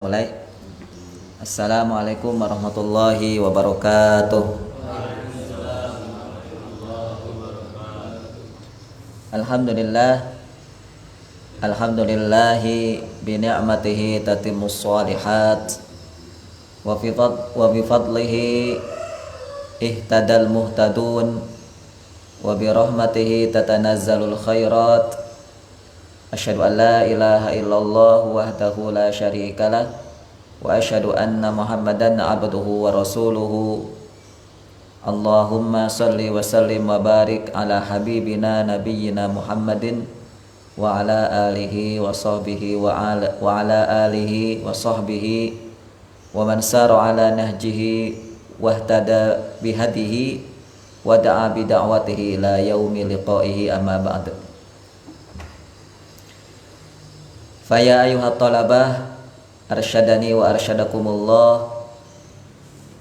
Mulai. Assalamualaikum warahmatullahi wabarakatuh. Alhamdulillah. Alhamdulillahi bi ni'matihi tatimmus shalihat wa bi fadlihi ihtadal muhtadun wa bi rahmatihi tatanazzalul khairat. Asyhadu an la ilaha illallah wahdahu la syarikalah wa asyhadu anna Muhammadan abduhu wa rasuluhu. Allahumma salli wa sallim wa barik ala habibina nabiyyina Muhammadin wa ala alihi wa sahbihi wa ala alihi wa sahbihi wa man sara ala nahjihi wahtada bihadihi wa da'a bi da'watihi ila yaumi liqa'ihi amma ba'd. Faya ayuhat talabah arsyadani wa arsyadakumullah.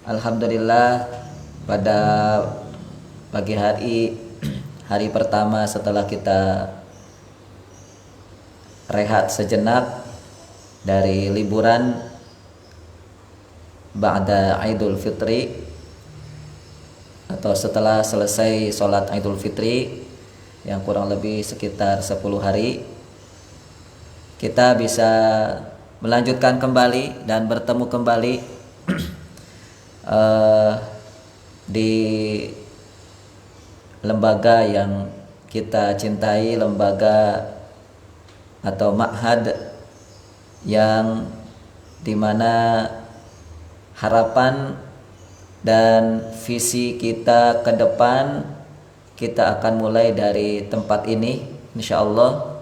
Alhamdulillah, pada pagi hari pertama setelah kita rehat sejenak dari liburan ba'da Idul Fitri, atau setelah selesai sholat Idul Fitri yang kurang lebih sekitar 10 hari, kita bisa melanjutkan kembali dan bertemu kembali di lembaga yang kita cintai, lembaga atau ma'had yang dimana harapan dan visi kita ke depan, kita akan mulai dari tempat ini insyaallah,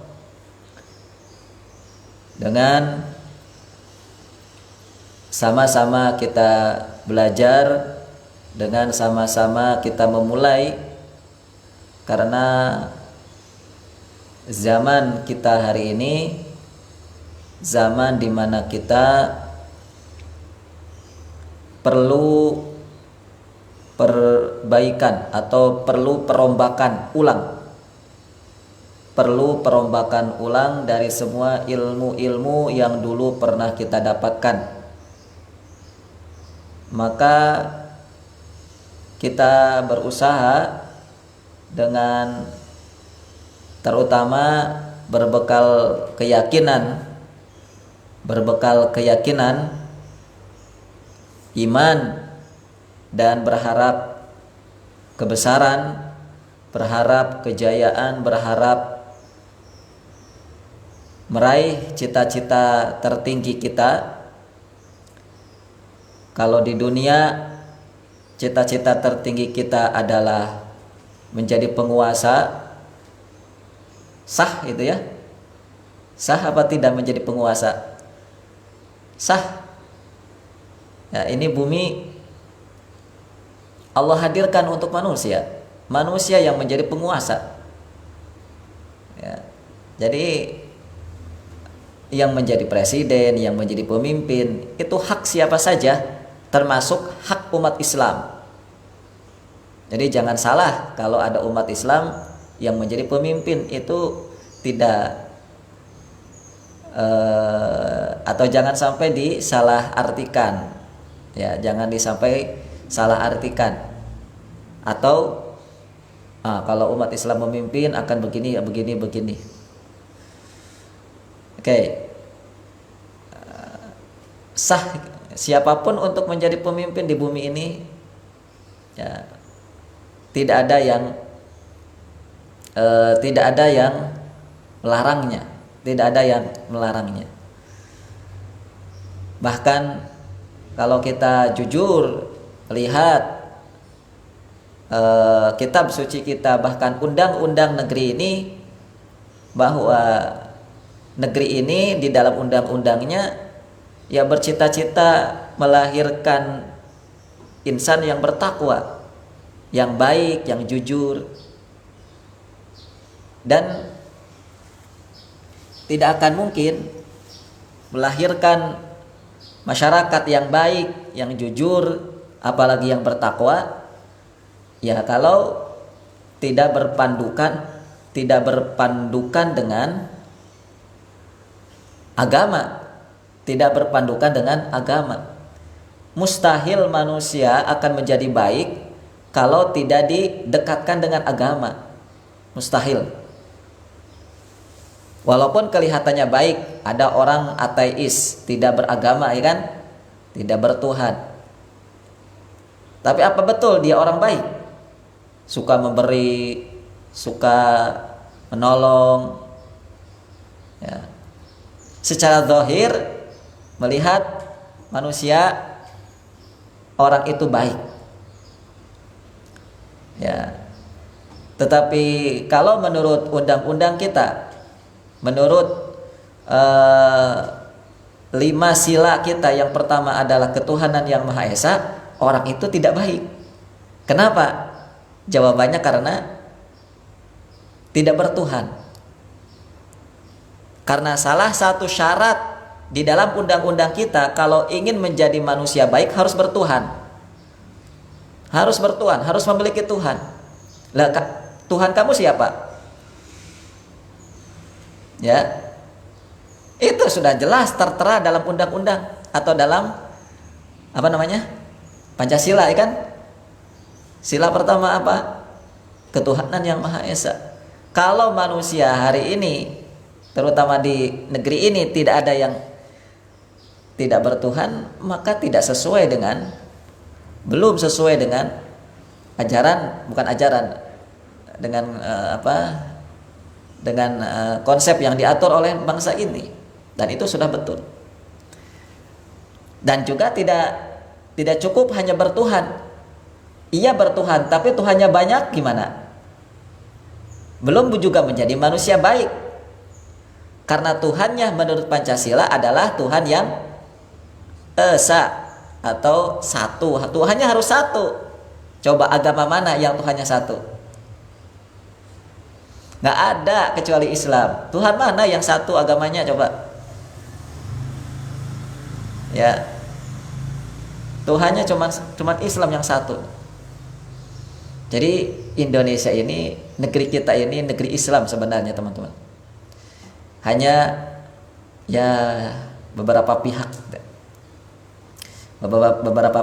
dengan sama-sama kita belajar, dengan sama-sama kita memulai, karena zaman kita hari ini zaman dimana kita perlu perbaikan atau perlu perombakan ulang dari semua ilmu-ilmu yang dulu pernah kita dapatkan. Maka kita berusaha dengan terutama berbekal keyakinan, iman, dan berharap kebesaran, berharap kejayaan, berharap meraih cita-cita tertinggi kita. Kalau di dunia cita-cita tertinggi kita adalah menjadi penguasa, sah itu ya? Sah apa tidak menjadi penguasa? Sah. Ya, ini bumi Allah hadirkan untuk manusia yang menjadi penguasa. Ya. Jadi yang menjadi presiden, yang menjadi pemimpin, itu hak siapa saja, termasuk hak umat Islam. Jadi jangan salah kalau ada umat Islam yang menjadi pemimpin, itu tidak atau jangan sampai disalah artikan. Ya, jangan disampai salah artikan. Atau kalau umat Islam memimpin akan begini. Oke. Sah siapapun untuk menjadi pemimpin di bumi ini, ya, tidak ada yang melarangnya. Bahkan kalau kita jujur lihat kitab suci kita, bahkan undang-undang negeri ini, bahwa negeri ini di dalam undang-undangnya ya bercita-cita melahirkan insan yang bertakwa, yang baik, yang jujur, dan tidak akan mungkin melahirkan masyarakat yang baik, yang jujur, apalagi yang bertakwa, ya kalau tidak berpandukan dengan agama, tidak berpandukan dengan agama. Mustahil manusia akan menjadi baik kalau tidak didekatkan dengan agama. Mustahil. Walaupun kelihatannya baik, ada orang ateis, tidak beragama, ya kan? Tidak bertuhan. Tapi apa betul dia orang baik? Suka memberi, suka menolong. Ya. Secara zahir melihat manusia orang itu baik. Ya. Tetapi kalau menurut undang-undang kita, menurut 5 sila kita, yang pertama adalah ketuhanan yang Maha Esa, orang itu tidak baik. Kenapa? Jawabannya karena tidak bertuhan. Karena salah satu syarat di dalam undang-undang kita, kalau ingin menjadi manusia baik harus bertuhan. Harus bertuhan, harus memiliki Tuhan. Lah, Tuhan kamu siapa? Ya. Itu sudah jelas tertera dalam undang-undang atau dalam Pancasila, ya kan? Sila pertama apa? Ketuhanan yang Maha Esa. Kalau manusia hari ini, terutama di negeri ini, tidak ada yang tidak bertuhan, maka belum sesuai dengan konsep yang diatur oleh bangsa ini, dan itu sudah betul. Dan juga tidak cukup hanya bertuhan. Ia bertuhan, tapi Tuhannya banyak, gimana? Belum juga menjadi manusia baik. Karena Tuhannya menurut Pancasila adalah Tuhan yang Esa atau satu. Tuhannya harus satu. Coba agama mana yang Tuhannya satu? Nggak ada kecuali Islam. Tuhan mana yang satu agamanya, coba? Ya, Tuhannya cuma Islam yang satu. Jadi Indonesia ini, negeri kita ini negeri Islam sebenarnya, teman-teman. Hanya ya beberapa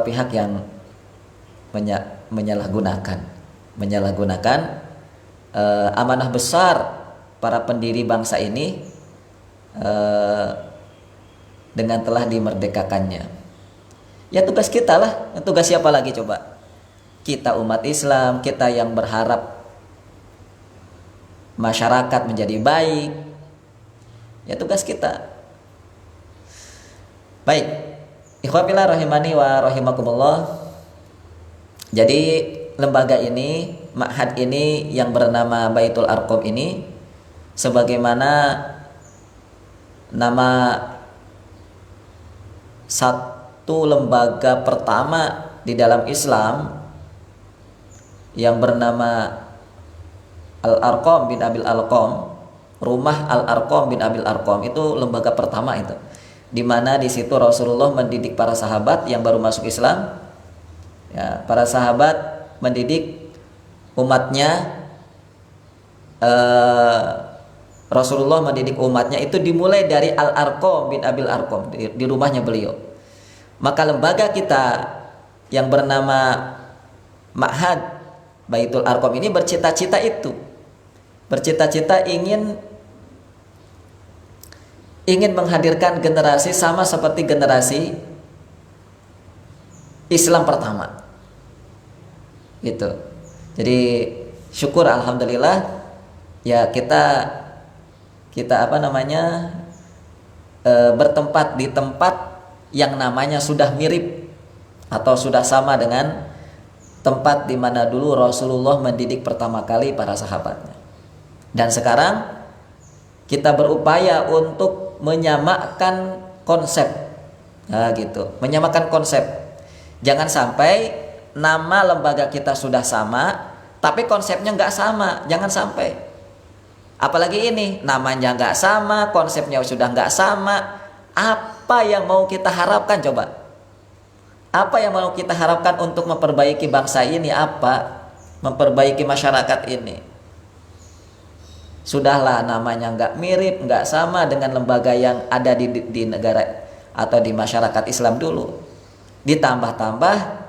pihak yang menyalahgunakan amanah besar para pendiri bangsa ini dengan telah dimerdekakannya. Ya tugas kita lah, tugas siapa lagi coba? Kita umat Islam, kita yang berharap masyarakat menjadi baik. Ya tugas kita. Baik, ikhwafillah rahimani wa rahimakumullah. Jadi lembaga ini, ma'had ini yang bernama Baitul Arqam ini, sebagaimana nama satu lembaga pertama di dalam Islam yang bernama Al-Arqam bin Abil Arqam, Rumah Al-Arqam bin Abil Arqam, itu lembaga pertama itu, di mana di situ Rasulullah mendidik para sahabat yang baru masuk Islam. Ya, para sahabat mendidik umatnya, Rasulullah mendidik umatnya itu dimulai dari Al-Arqam bin Abil Arqam, di rumahnya beliau. Maka lembaga kita yang bernama Ma'had Baitul Arqam ini bercita-cita ingin menghadirkan generasi sama seperti generasi Islam pertama. Gitu. Jadi syukur alhamdulillah ya kita bertempat di tempat yang namanya sudah mirip atau sudah sama dengan tempat di mana dulu Rasulullah mendidik pertama kali para sahabatnya. Dan sekarang kita berupaya untuk menyamakan konsep. Nah, gitu. Menyamakan konsep. Jangan sampai nama lembaga kita sudah sama, tapi konsepnya nggak sama. Jangan sampai. Apalagi ini, namanya nggak sama, konsepnya sudah nggak sama. Apa yang mau kita harapkan coba? Apa yang mau kita harapkan untuk memperbaiki bangsa ini? Apa? Memperbaiki masyarakat ini. Sudahlah namanya nggak mirip, nggak sama dengan lembaga yang ada di negara atau di masyarakat Islam dulu. Ditambah-tambah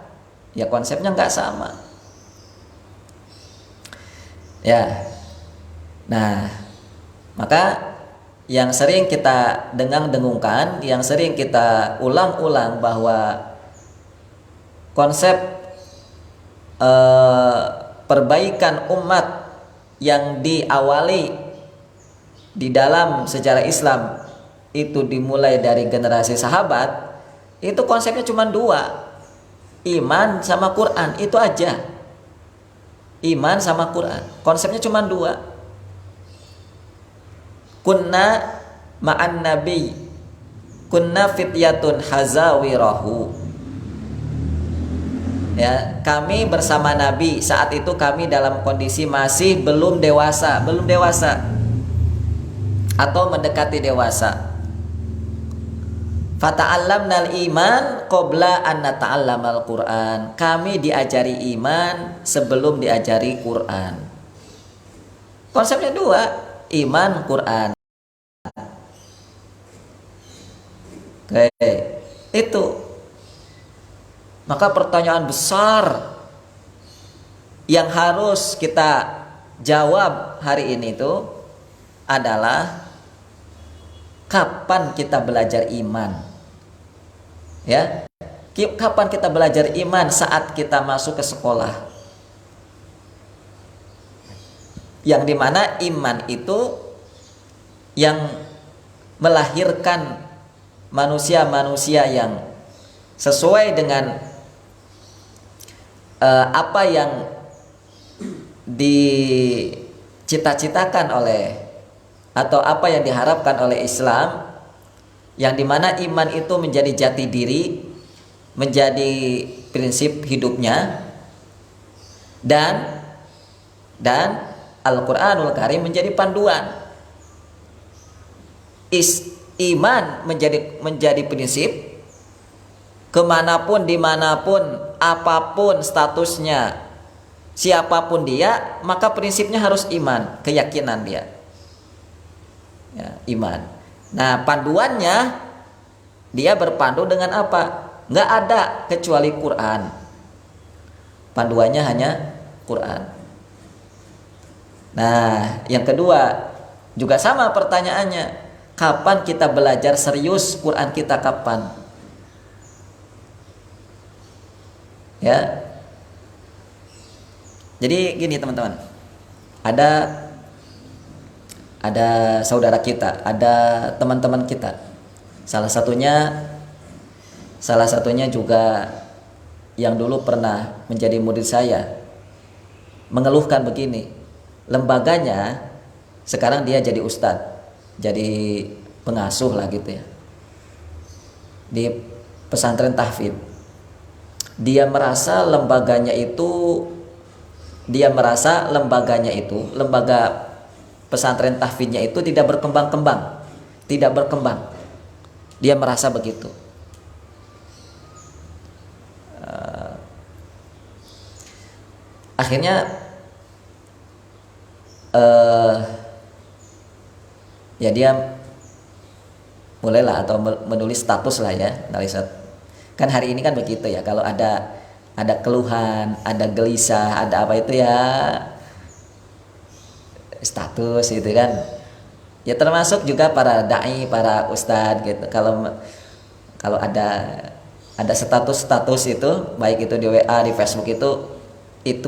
ya konsepnya nggak sama. Ya. Nah, maka yang sering kita dengung-dengungkan, yang sering kita ulang-ulang bahwa konsep perbaikan umat yang diawali di dalam sejarah Islam itu dimulai dari generasi sahabat, itu konsepnya cuma dua, iman sama Quran, itu aja. Iman sama Quran, konsepnya cuma dua. Kunna ma'an nabi, kunna fityatun hazawirahu. Ya, kami bersama Nabi, saat itu kami dalam kondisi masih belum dewasa atau mendekati dewasa. Fata'allamnal iman qabla an nata'allamal Qur'an. Kami diajari iman sebelum diajari Quran. Konsepnya dua, iman Quran. Oke, itu. Maka pertanyaan besar yang harus kita jawab hari ini itu adalah kapan kita belajar iman? Ya, kapan kita belajar iman? Saat kita masuk ke sekolah. Yang dimana iman itu yang melahirkan manusia-manusia yang sesuai dengan apa yang dicita-citakan oleh atau apa yang diharapkan oleh Islam, yang dimana iman itu menjadi jati diri, menjadi prinsip hidupnya, dan Al-Quranul Karim menjadi panduan. Iman menjadi prinsip kemanapun, dimanapun, apapun statusnya, siapapun dia, maka prinsipnya harus iman, keyakinan dia. Ya, iman. Nah, panduannya dia berpandu dengan apa? Nggak ada kecuali Quran. Panduannya hanya Quran. Nah, yang kedua juga sama pertanyaannya. Kapan kita belajar serius Quran kita, kapan? Ya. Jadi gini teman-teman. Ada saudara kita, ada teman-teman kita. Salah satunya juga yang dulu pernah menjadi murid saya, mengeluhkan begini. Lembaganya sekarang dia jadi ustadz, jadi pengasuh lah gitu ya, di pesantren tahfidz. Dia merasa lembaganya itu, lembaga pesantren tahfidznya itu tidak berkembang. Dia merasa begitu. Akhirnya ya dia mulailah atau menulis status lah ya, kan hari ini kan begitu ya, kalau ada keluhan, ada gelisah, ada apa itu ya status gitu kan. Ya termasuk juga para dai, para ustadz gitu. Kalau ada status itu, baik itu di WA, di Facebook, itu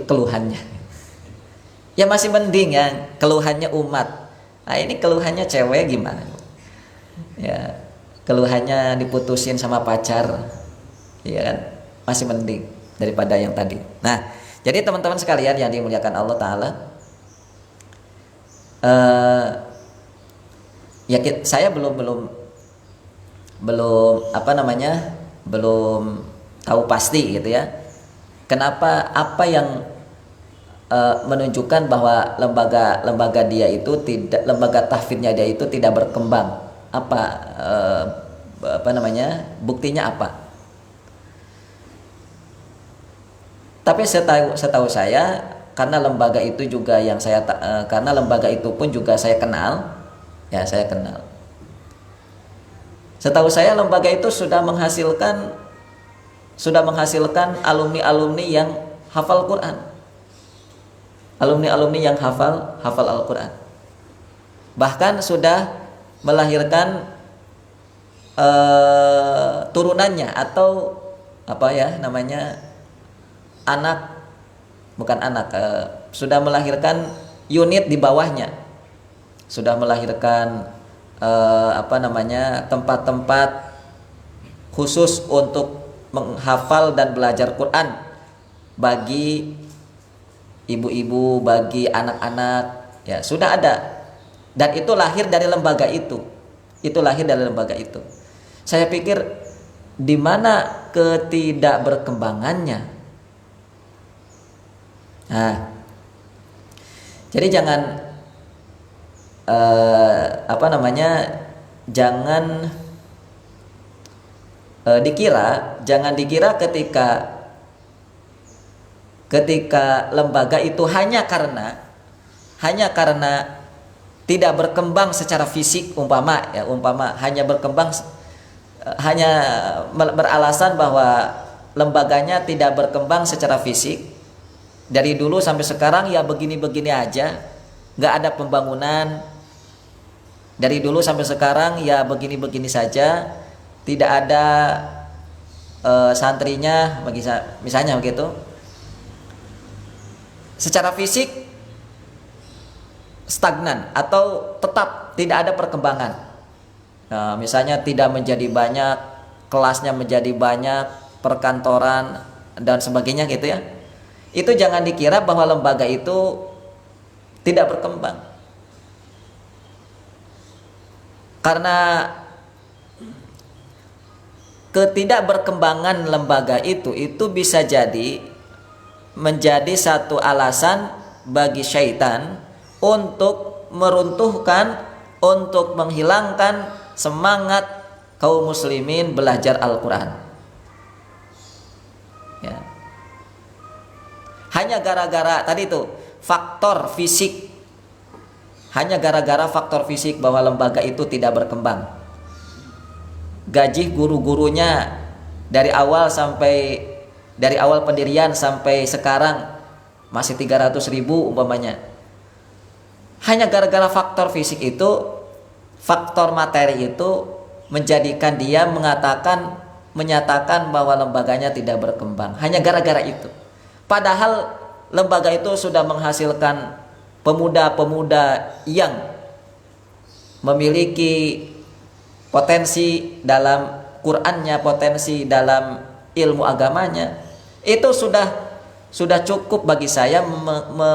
keluhannya. Ya masih mending ya keluhannya umat. Nah, ini keluhannya cewek gimana? Ya, keluhannya diputusin sama pacar. Iya kan? Masih mending daripada yang tadi. Nah, jadi teman-teman sekalian yang dimuliakan Allah Ta'ala, ya saya belum tahu pasti gitu ya. Kenapa, apa yang menunjukkan bahwa lembaga dia itu tidak, lembaga tahfidznya dia itu tidak berkembang? Buktinya apa? Tapi setahu saya, karena lembaga itu juga yang karena lembaga itu pun juga saya kenal, ya saya kenal. Setahu saya lembaga itu sudah menghasilkan alumni-alumni yang hafal Quran. Alumni-alumni yang hafal Al-Quran. Bahkan sudah melahirkan turunannya atau apa ya namanya, sudah melahirkan unit di bawahnya, sudah melahirkan tempat-tempat khusus untuk menghafal dan belajar Quran bagi ibu-ibu, bagi anak-anak, ya sudah ada, dan itu lahir dari lembaga itu. Saya pikir di mana ketidakberkembangannya. Nah, jadi jangan jangan dikira ketika lembaga itu hanya karena tidak berkembang secara fisik, umpama hanya beralasan bahwa lembaganya tidak berkembang secara fisik, dari dulu sampai sekarang ya begini-begini aja, nggak ada pembangunan. Dari dulu sampai sekarang ya begini-begini saja, tidak ada santrinya, misalnya begitu. Secara fisik stagnan atau tetap tidak ada perkembangan. Nah, misalnya tidak menjadi banyak, kelasnya menjadi banyak, perkantoran dan sebagainya gitu ya. Itu jangan dikira bahwa lembaga itu tidak berkembang. Karena ketidakberkembangan lembaga itu bisa jadi menjadi satu alasan bagi syaitan untuk meruntuhkan, untuk menghilangkan semangat kaum muslimin belajar Al-Quran. Ya. Hanya gara-gara tadi itu faktor fisik, hanya gara-gara faktor fisik bahwa lembaga itu tidak berkembang. Gaji guru-gurunya dari awal pendirian sampai sekarang masih 300.000 umpamanya. Hanya gara-gara faktor fisik itu, faktor materi itu menjadikan dia menyatakan bahwa lembaganya tidak berkembang. Hanya gara-gara itu. Padahal lembaga itu sudah menghasilkan pemuda-pemuda yang memiliki potensi dalam Qur'annya, potensi dalam ilmu agamanya. Itu sudah cukup bagi saya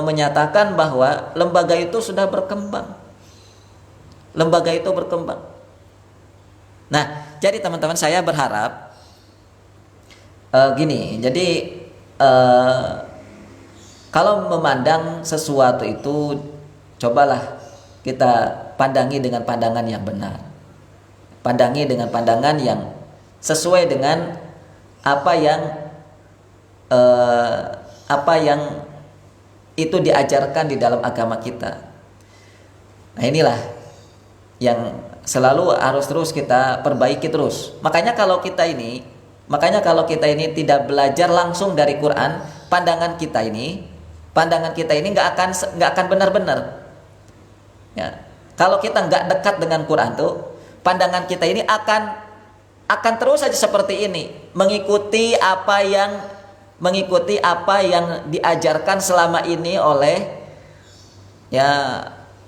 menyatakan bahwa lembaga itu sudah berkembang. Lembaga itu berkembang. Nah, jadi teman-teman, saya berharap gini. Jadi kalau memandang sesuatu itu, cobalah kita pandangi dengan pandangan yang benar. Pandangi dengan pandangan yang sesuai dengan apa yang itu diajarkan di dalam agama kita. Nah, inilah yang selalu harus terus kita perbaiki terus. Makanya kalau kita ini tidak belajar langsung dari Quran, pandangan kita ini nggak akan benar-benar. Ya. Kalau kita nggak dekat dengan Quran tuh, pandangan kita ini akan terus saja seperti ini, mengikuti apa yang diajarkan selama ini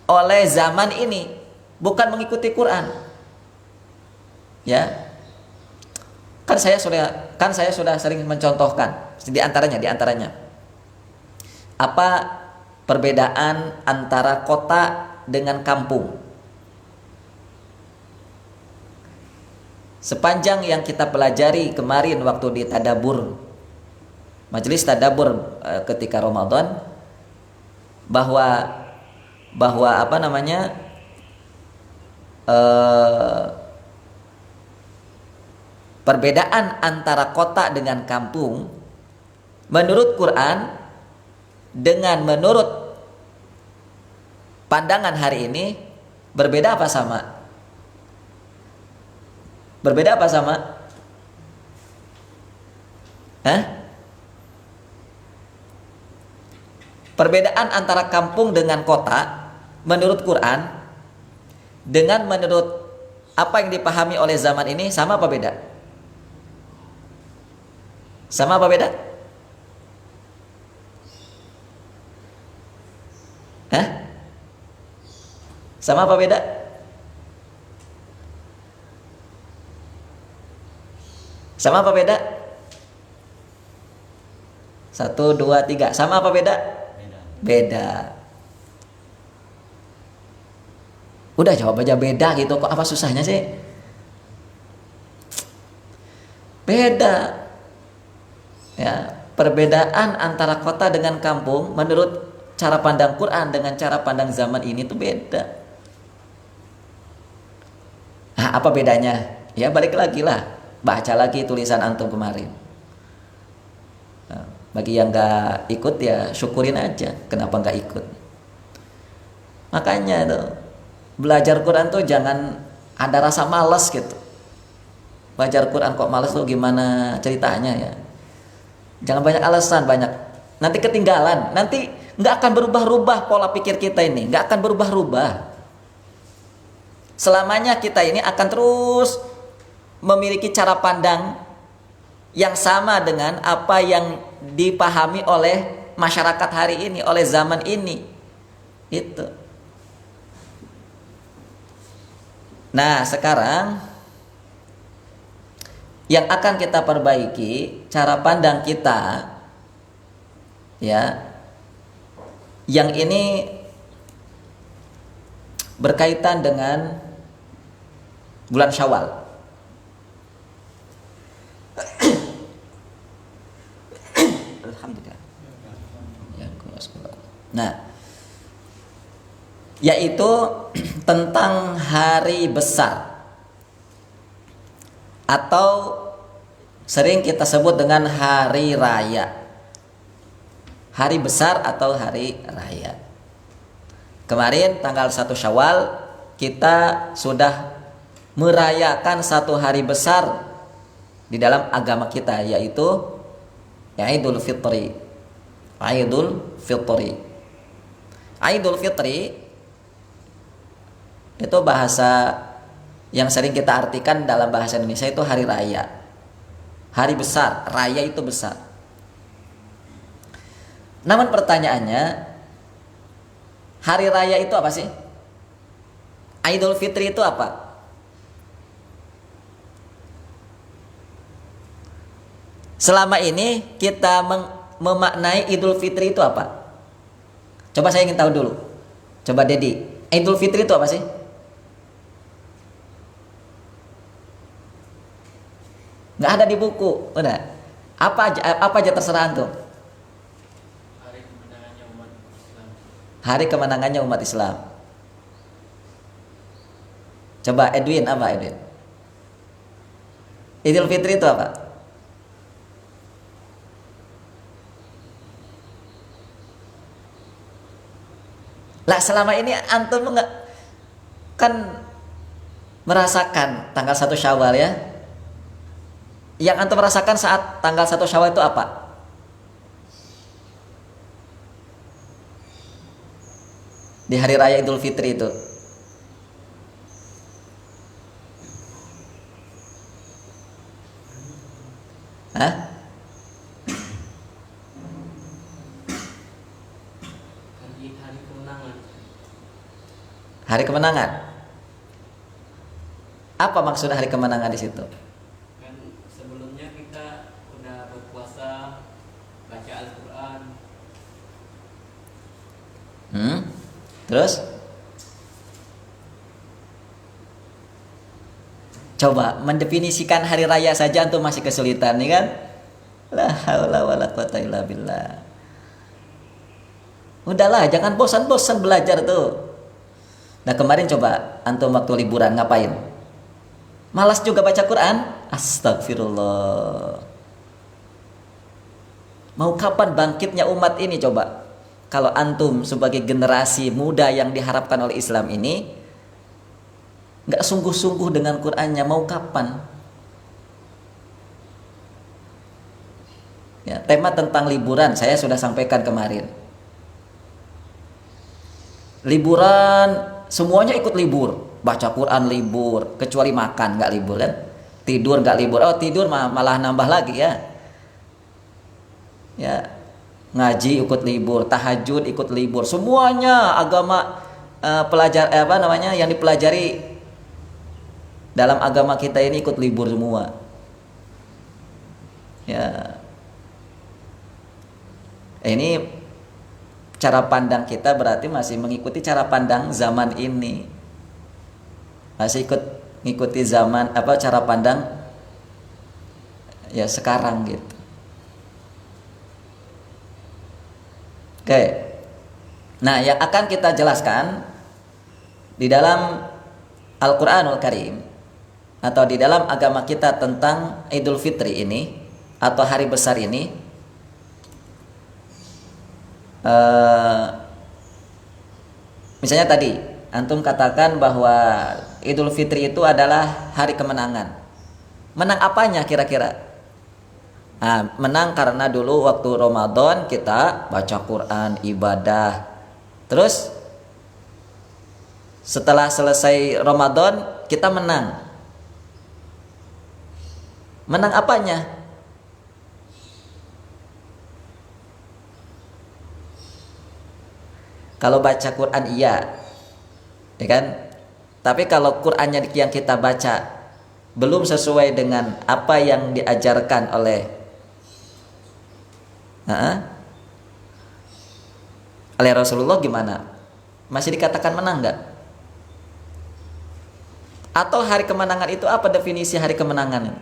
oleh zaman ini, bukan mengikuti Quran. Ya. Kan saya sudah sering mencontohkan di antaranya apa perbedaan antara kota dengan kampung. Sepanjang yang kita pelajari kemarin waktu di tadabur, majelis tadabur ketika Ramadan, bahwa perbedaan antara kota dengan kampung menurut Quran dengan menurut pandangan hari ini berbeda apa sama? Berbeda apa sama? Hah? Perbedaan antara kampung dengan kota menurut Quran dengan menurut apa yang dipahami oleh zaman ini sama apa beda? Sama apa beda? Hah? Sama apa beda? Sama apa beda? 1, 2, 3. Sama apa beda? Beda. Udah jawab aja beda gitu, kok apa susahnya sih? Beda. Ya, perbedaan antara kota dengan kampung menurut cara pandang Quran dengan cara pandang zaman ini tuh beda. Nah, apa bedanya? Ya balik lagi lah, baca lagi tulisan antum kemarin. Nah, bagi yang nggak ikut ya syukurin aja, kenapa nggak ikut? Makanya tuh belajar Quran tuh jangan ada rasa malas gitu. Belajar Quran kok malas tuh gimana ceritanya ya? Jangan banyak alasan, banyak nanti ketinggalan, nanti nggak akan berubah-ubah pola pikir kita ini, nggak akan berubah-ubah. Selamanya kita ini akan terus memiliki cara pandang yang sama dengan apa yang dipahami oleh masyarakat hari ini, oleh zaman ini. Itu. Nah, sekarang yang akan kita perbaiki cara pandang kita, ya, yang ini berkaitan dengan bulan Syawal. Alhamdulillah. Nah, yaitu tentang hari besar atau sering kita sebut dengan hari raya. Hari besar atau hari raya. Kemarin tanggal 1 Syawal kita sudah merayakan satu hari besar di dalam agama kita, yaitu Idul Fitri. Idul Fitri. Idul Fitri itu bahasa yang sering kita artikan dalam bahasa Indonesia itu hari raya. Hari besar, raya itu besar. Namun pertanyaannya, hari raya itu apa sih? Idul Fitri itu apa? Selama ini kita memaknai Idul Fitri itu apa? Coba saya ingin tahu dulu. Coba Dedi, Idul Fitri itu apa sih? Nggak ada di buku, udah. Apa aja terserah antum. Hari kemenangannya umat Islam. Hari kemenangannya umat Islam. Coba Edwin, apa Edwin? Idul Fitri itu apa? Lah selama ini antum nggak kan merasakan tanggal 1 Syawal ya? Yang antum merasakan saat tanggal 1 Syawal itu apa? Di hari raya Idul Fitri itu. Hah? Hari kemenangan. Hari kemenangan. Apa maksud hari kemenangan di situ? Kan sebelumnya kita udah berpuasa, baca Al-Quran. Terus? Coba mendefinisikan hari raya saja antum masih kesulitan nih kan? La haula wala quwata illa billah. Udahlah, jangan bosan-bosan belajar tuh. Nah, kemarin coba antum waktu liburan ngapain? Malas juga baca Quran? Astagfirullah. Mau kapan bangkitnya umat ini coba? Kalau antum sebagai generasi muda yang diharapkan oleh Islam ini nggak sungguh-sungguh dengan Qur'annya, mau kapan? Ya, tema tentang liburan saya sudah sampaikan kemarin. Liburan semuanya ikut libur, baca Quran libur, kecuali makan nggak libur kan, tidur nggak libur. Oh tidur malah nambah lagi ya. Ya, ngaji ikut libur, tahajud ikut libur, semuanya agama yang dipelajari dalam agama kita ini ikut libur semua. Ya, ini cara pandang kita berarti masih mengikuti cara pandang zaman ini, masih ngikuti zaman cara pandang ya sekarang gitu. Oke, nah yang akan kita jelaskan di dalam Al-Quranul Karim atau di dalam agama kita tentang Idul Fitri ini atau hari besar ini, misalnya tadi antum katakan bahwa Idul Fitri itu adalah hari kemenangan. Menang apanya kira-kira? Nah, menang karena dulu waktu Ramadan kita baca Quran, ibadah. Terus setelah selesai Ramadan kita menang. Menang apanya? Kalau baca Quran iya, ya kan? Tapi kalau Qurannya yang kita baca belum sesuai dengan apa yang diajarkan oleh Rasulullah, gimana? Masih dikatakan menang nggak? Atau hari kemenangan itu apa definisi hari kemenangan?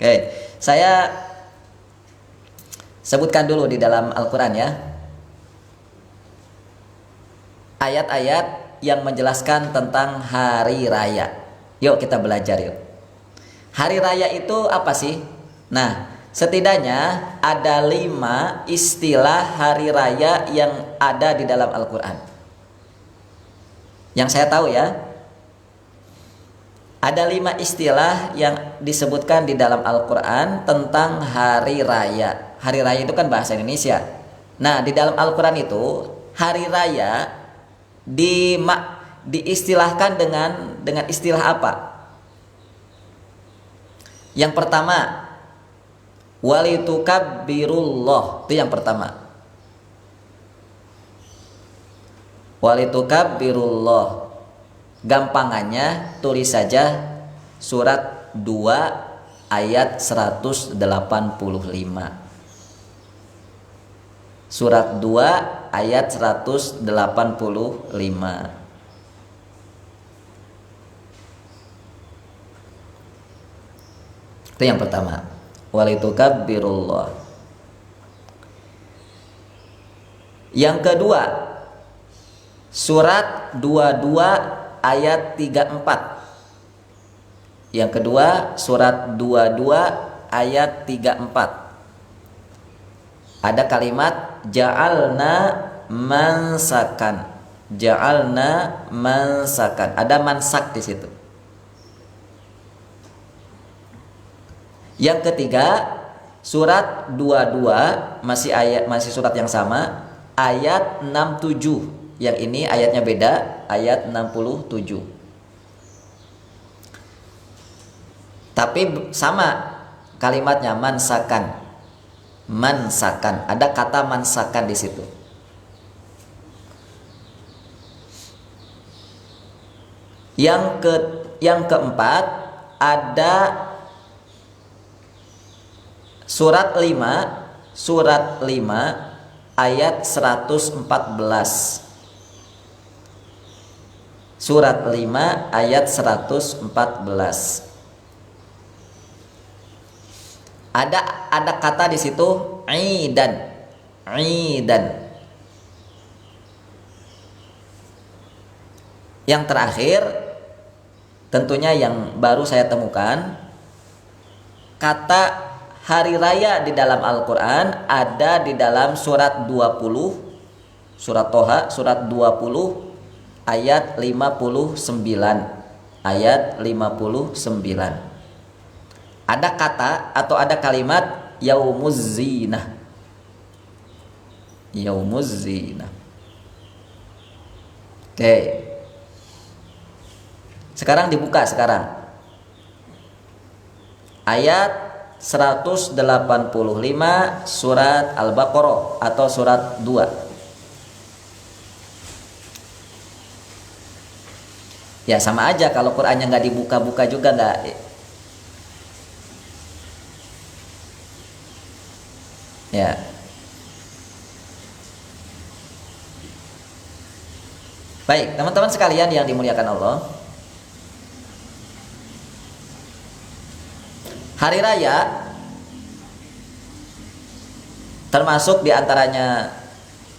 Oke, saya sebutkan dulu di dalam Al-Quran ya, ayat-ayat yang menjelaskan tentang hari raya. Yuk kita belajar yuk. Hari raya itu apa sih? Nah, setidaknya ada 5 istilah hari raya yang ada di dalam Al-Quran. Yang saya tahu ya, ada 5 istilah yang disebutkan di dalam Al-Quran tentang hari raya. Hari raya itu kan bahasa Indonesia. Nah, di dalam Al-Quran itu hari raya diistilahkan dengan istilah apa? Yang pertama, walitukabbirullah, itu yang pertama. Walitukabbirullah. Gampangannya tulis saja surat 2 ayat 185. Surat 2 ayat 185. Itu yang pertama. Walitukabbirullah. Yang kedua, surat 22 ayat 34. Yang kedua, surat 22 ayat 34. Ada kalimat ja'alna mansakan. Ja'alna mansakan. Ada mansak di situ. Yang ketiga, surat 22 masih surat yang sama, ayat 67. Yang ini ayatnya beda, ayat 67. Tapi sama kalimatnya, mansakan. Mansakan, ada kata mansakan di situ. Yang keempat, ada surat 5 ayat 114. Surat 5 ayat 114. Ada kata di situ idan. Yang terakhir, tentunya yang baru saya temukan, kata hari raya di dalam Al-Quran ada di dalam surat 20, surat Toha, surat 20 ayat 59. Ayat 59. Ada kata atau ada kalimat yaumuz zinah. Yaumuz zinah. Oke. Sekarang dibuka sekarang. Ayat 185 surat Al-Baqarah atau surat 2. Ya sama aja, kalau Qur'annya nggak dibuka-buka juga nggak. Ya. Baik, teman-teman sekalian yang dimuliakan Allah. Hari raya termasuk diantaranya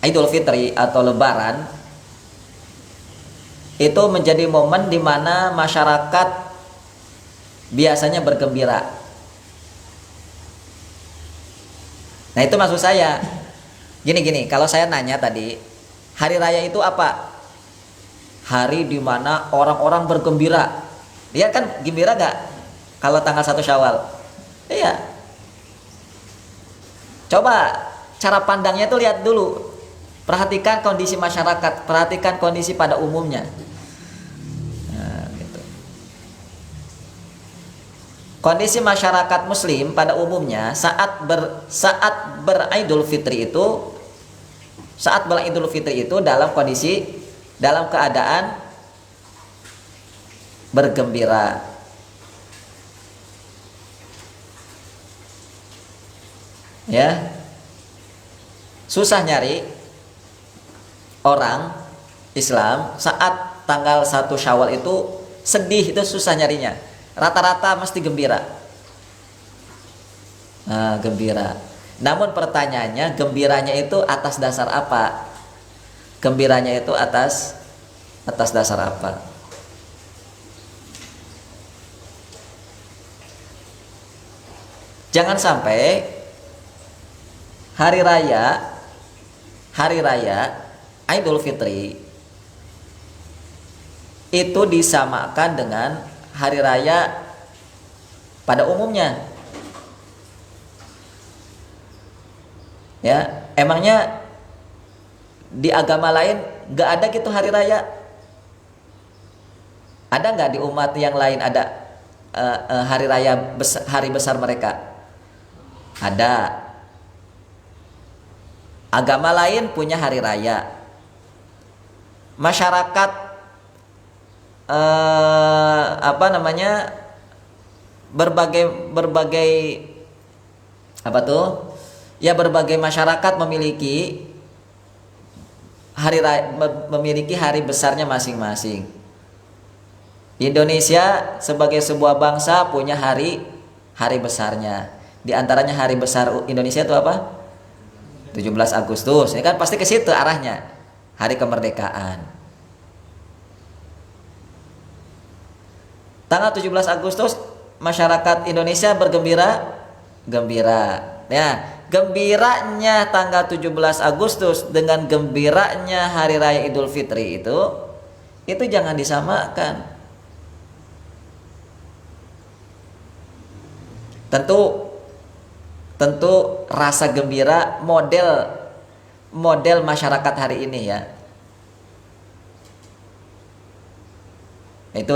Idul Fitri atau Lebaran, itu menjadi momen di mana masyarakat biasanya bergembira. Nah itu maksud saya. Gini, kalau saya nanya tadi, hari raya itu apa? Hari di mana orang-orang bergembira. Dia kan gembira gak? Kalau tanggal 1 Syawal. Iya. Coba cara pandangnya tuh lihat dulu. Perhatikan kondisi masyarakat, perhatikan kondisi pada umumnya. Nah, gitu. Kondisi masyarakat muslim pada umumnya saat beridul fitri itu dalam keadaan bergembira. Ya, susah nyari orang Islam saat tanggal 1 Syawal itu sedih, itu susah nyarinya. Rata-rata mesti gembira. Nah, gembira. Namun pertanyaannya, gembiranya itu atas dasar apa? Gembiranya itu atas dasar apa? Jangan sampai hari raya Idul Fitri itu disamakan dengan hari raya pada umumnya. Ya, emangnya di agama lain gak ada gitu hari raya? Ada nggak di umat yang lain ada hari raya hari besar mereka? Ada. Agama lain punya hari raya. Masyarakat berbagai berbagai masyarakat memiliki hari besarnya masing-masing. Indonesia sebagai sebuah bangsa punya hari besarnya. Di antaranya hari besar Indonesia itu apa? 17 Agustus, ini kan pasti ke situ arahnya, hari kemerdekaan. Tanggal 17 Agustus masyarakat Indonesia gembira. Ya, gembiranya tanggal 17 Agustus dengan gembiranya hari raya Idul Fitri itu jangan disamakan. Tentu rasa gembira model masyarakat hari ini ya. Itu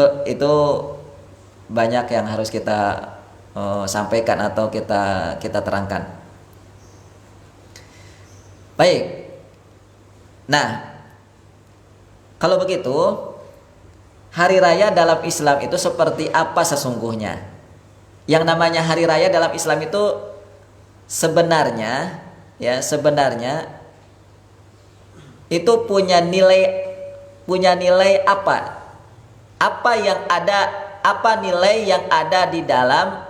banyak yang harus kita sampaikan atau kita terangkan. Baik. Nah, kalau begitu hari raya dalam Islam itu seperti apa sesungguhnya? Yang namanya hari raya dalam Islam itu sebenarnya itu punya nilai apa? Apa nilai yang ada di dalam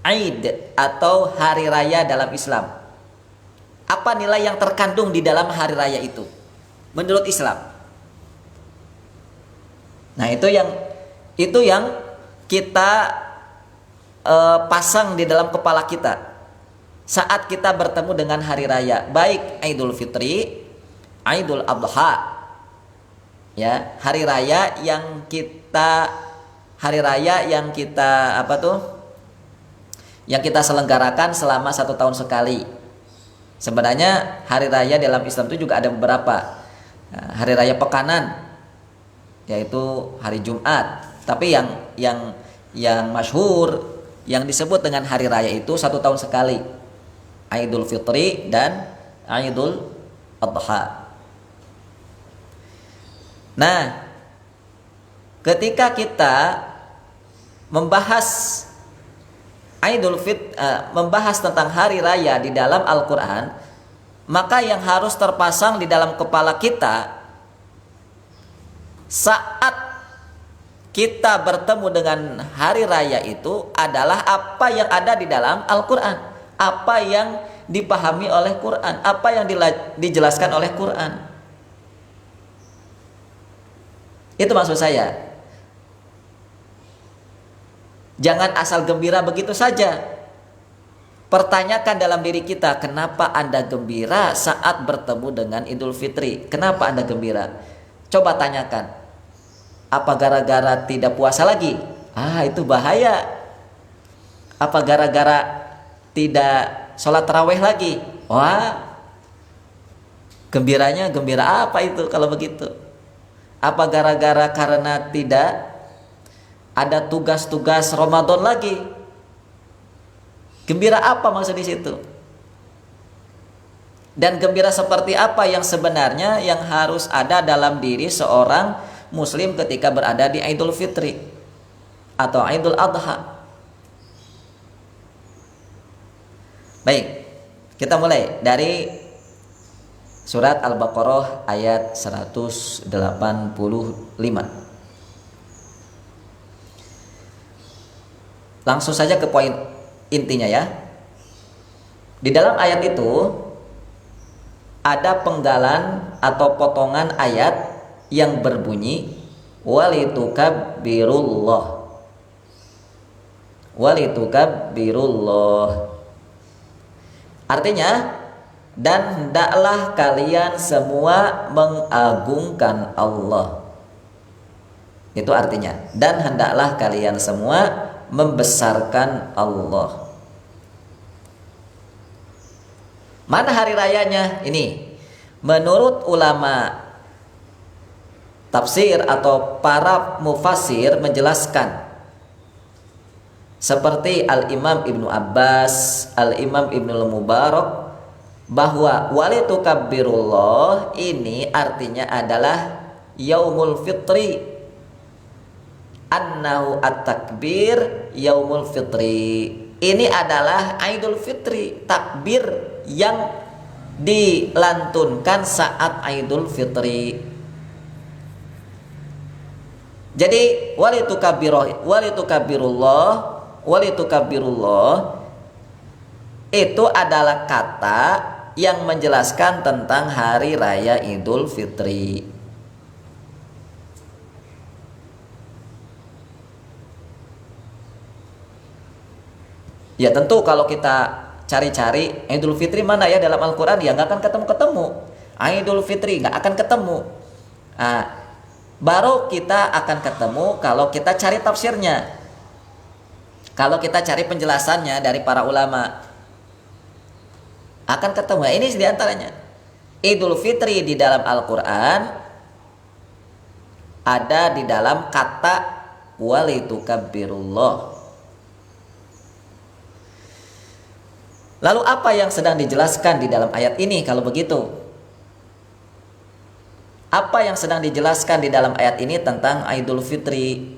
Aid atau hari raya dalam Islam? Apa nilai yang terkandung di dalam hari raya itu menurut Islam? Nah, itu yang kita pasang di dalam kepala kita saat kita bertemu dengan hari raya, baik Idul Fitri, Idul Adha. Ya, hari raya yang kita apa tuh? Yang kita selenggarakan selama 1 tahun sekali. Sebenarnya hari raya dalam Islam itu juga ada beberapa. Nah, hari raya pekanan, yaitu hari Jumat. Tapi yang masyhur, yang disebut dengan hari raya itu 1 tahun sekali. Idul Fitri dan Idul Adha. Nah, ketika kita membahas membahas tentang hari raya di dalam Al-Quran, maka yang harus terpasang di dalam kepala kita saat kita bertemu dengan hari raya itu adalah apa yang ada di dalam Al-Quran, apa yang dipahami oleh Quran, apa yang dijelaskan oleh Quran. Itu maksud saya. Jangan asal gembira begitu saja. Pertanyakan dalam diri kita, kenapa Anda gembira saat bertemu dengan Idul Fitri? Kenapa Anda gembira? Coba tanyakan. Apa gara-gara tidak puasa lagi? Itu bahaya. Apa gara-gara tidak sholat tarawih lagi? Wah, gembiranya gembira apa itu kalau begitu? Apa gara-gara karena tidak ada tugas-tugas Ramadan lagi? Gembira apa maksud di situ? Dan gembira seperti apa yang sebenarnya yang harus ada dalam diri seorang muslim ketika berada di Idul Fitri atau Idul Adha? Baik, kita mulai dari surat Al-Baqarah ayat 185. Langsung saja ke poin intinya ya. Di dalam ayat itu ada penggalan atau potongan ayat yang berbunyi walitukabbirullah. Walitukabbirullah. Artinya, dan hendaklah kalian semua mengagungkan Allah. Itu artinya, dan hendaklah kalian semua membesarkan Allah. Mana hari rayanya? Ini menurut ulama tafsir atau para mufassir menjelaskan, seperti Al-Imam Ibnu Abbas, Al-Imam Ibnu Mubarak, bahwa walitukabbirullah ini artinya adalah Yaumul Fitri, annahu at-takbir yaumul fitri. Ini adalah Idul Fitri, takbir yang dilantunkan saat Idul Fitri. Jadi walitukabbirullah itu adalah kata yang menjelaskan tentang hari raya Idul Fitri. Ya tentu kalau kita cari-cari Idul Fitri mana ya dalam Al-Quran, ya nggak akan ketemu-ketemu. Idul Fitri nggak akan ketemu. Baru kita akan ketemu kalau kita cari tafsirnya, kalau kita cari penjelasannya dari para ulama, akan ketemu. Ini diantaranya. Idul Fitri di dalam Al-Quran ada di dalam kata walitukabbirullah. Lalu apa yang sedang dijelaskan di dalam ayat ini kalau begitu? Apa yang sedang dijelaskan di dalam ayat ini tentang Idul Fitri?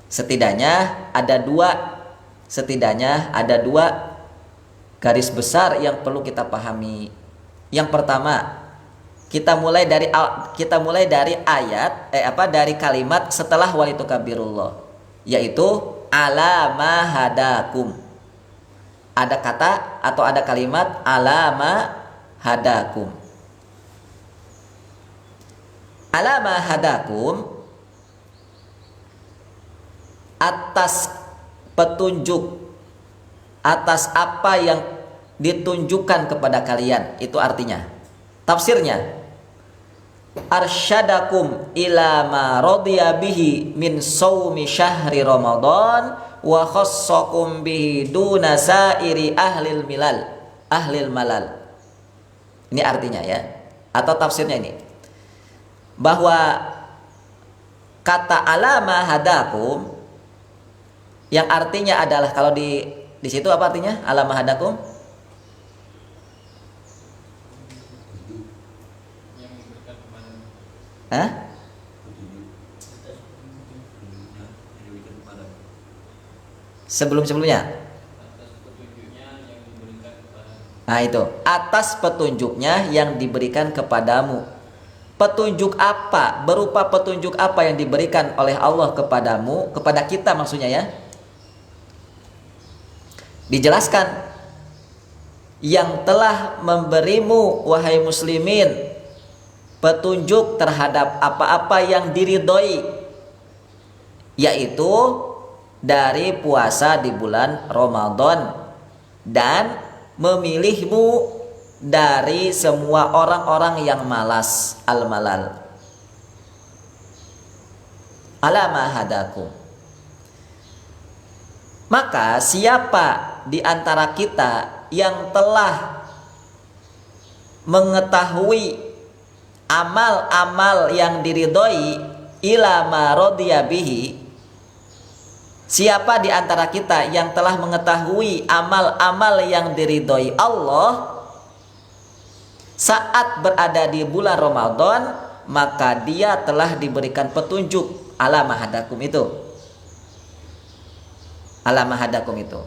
Setidaknya ada dua garis besar yang perlu kita pahami. Yang pertama, kita mulai dari ayat dari kalimat setelah walitukabbirullah, yaitu alama hadakum. Ada kata atau ada kalimat alama hadakum. Alama hadakum, atas petunjuk, atas apa yang ditunjukkan kepada kalian. Itu artinya. Tafsirnya, arsyadakum ila ma radiya bihi min shaumi syahri Ramadan wa khassakum bihi duna sairi ahlil malal. Ini artinya ya, atau tafsirnya ini, bahwa kata alama hadakum yang artinya adalah, kalau di situ apa artinya alama hadakum? Hah? Sebelum-sebelumnya. Nah itu, atas petunjuknya yang diberikan kepadamu. Petunjuk apa? Berupa petunjuk apa yang diberikan oleh Allah kepadamu, kepada kita maksudnya ya. Dijelaskan, yang telah memberimu wahai muslimin petunjuk terhadap apa-apa yang diridhoi, yaitu dari puasa di bulan Ramadan, dan memilihmu dari semua orang-orang yang malas, al-malal. Alama hadakum. Maka siapa di antara kita yang telah mengetahui amal-amal yang diridhoi, ila ma radiya bihi, siapa di antara kita yang telah mengetahui amal-amal yang diridhoi Allah saat berada di bulan Ramadan, maka dia telah diberikan petunjuk. Alama hadakum itu. Alama hadakum itu.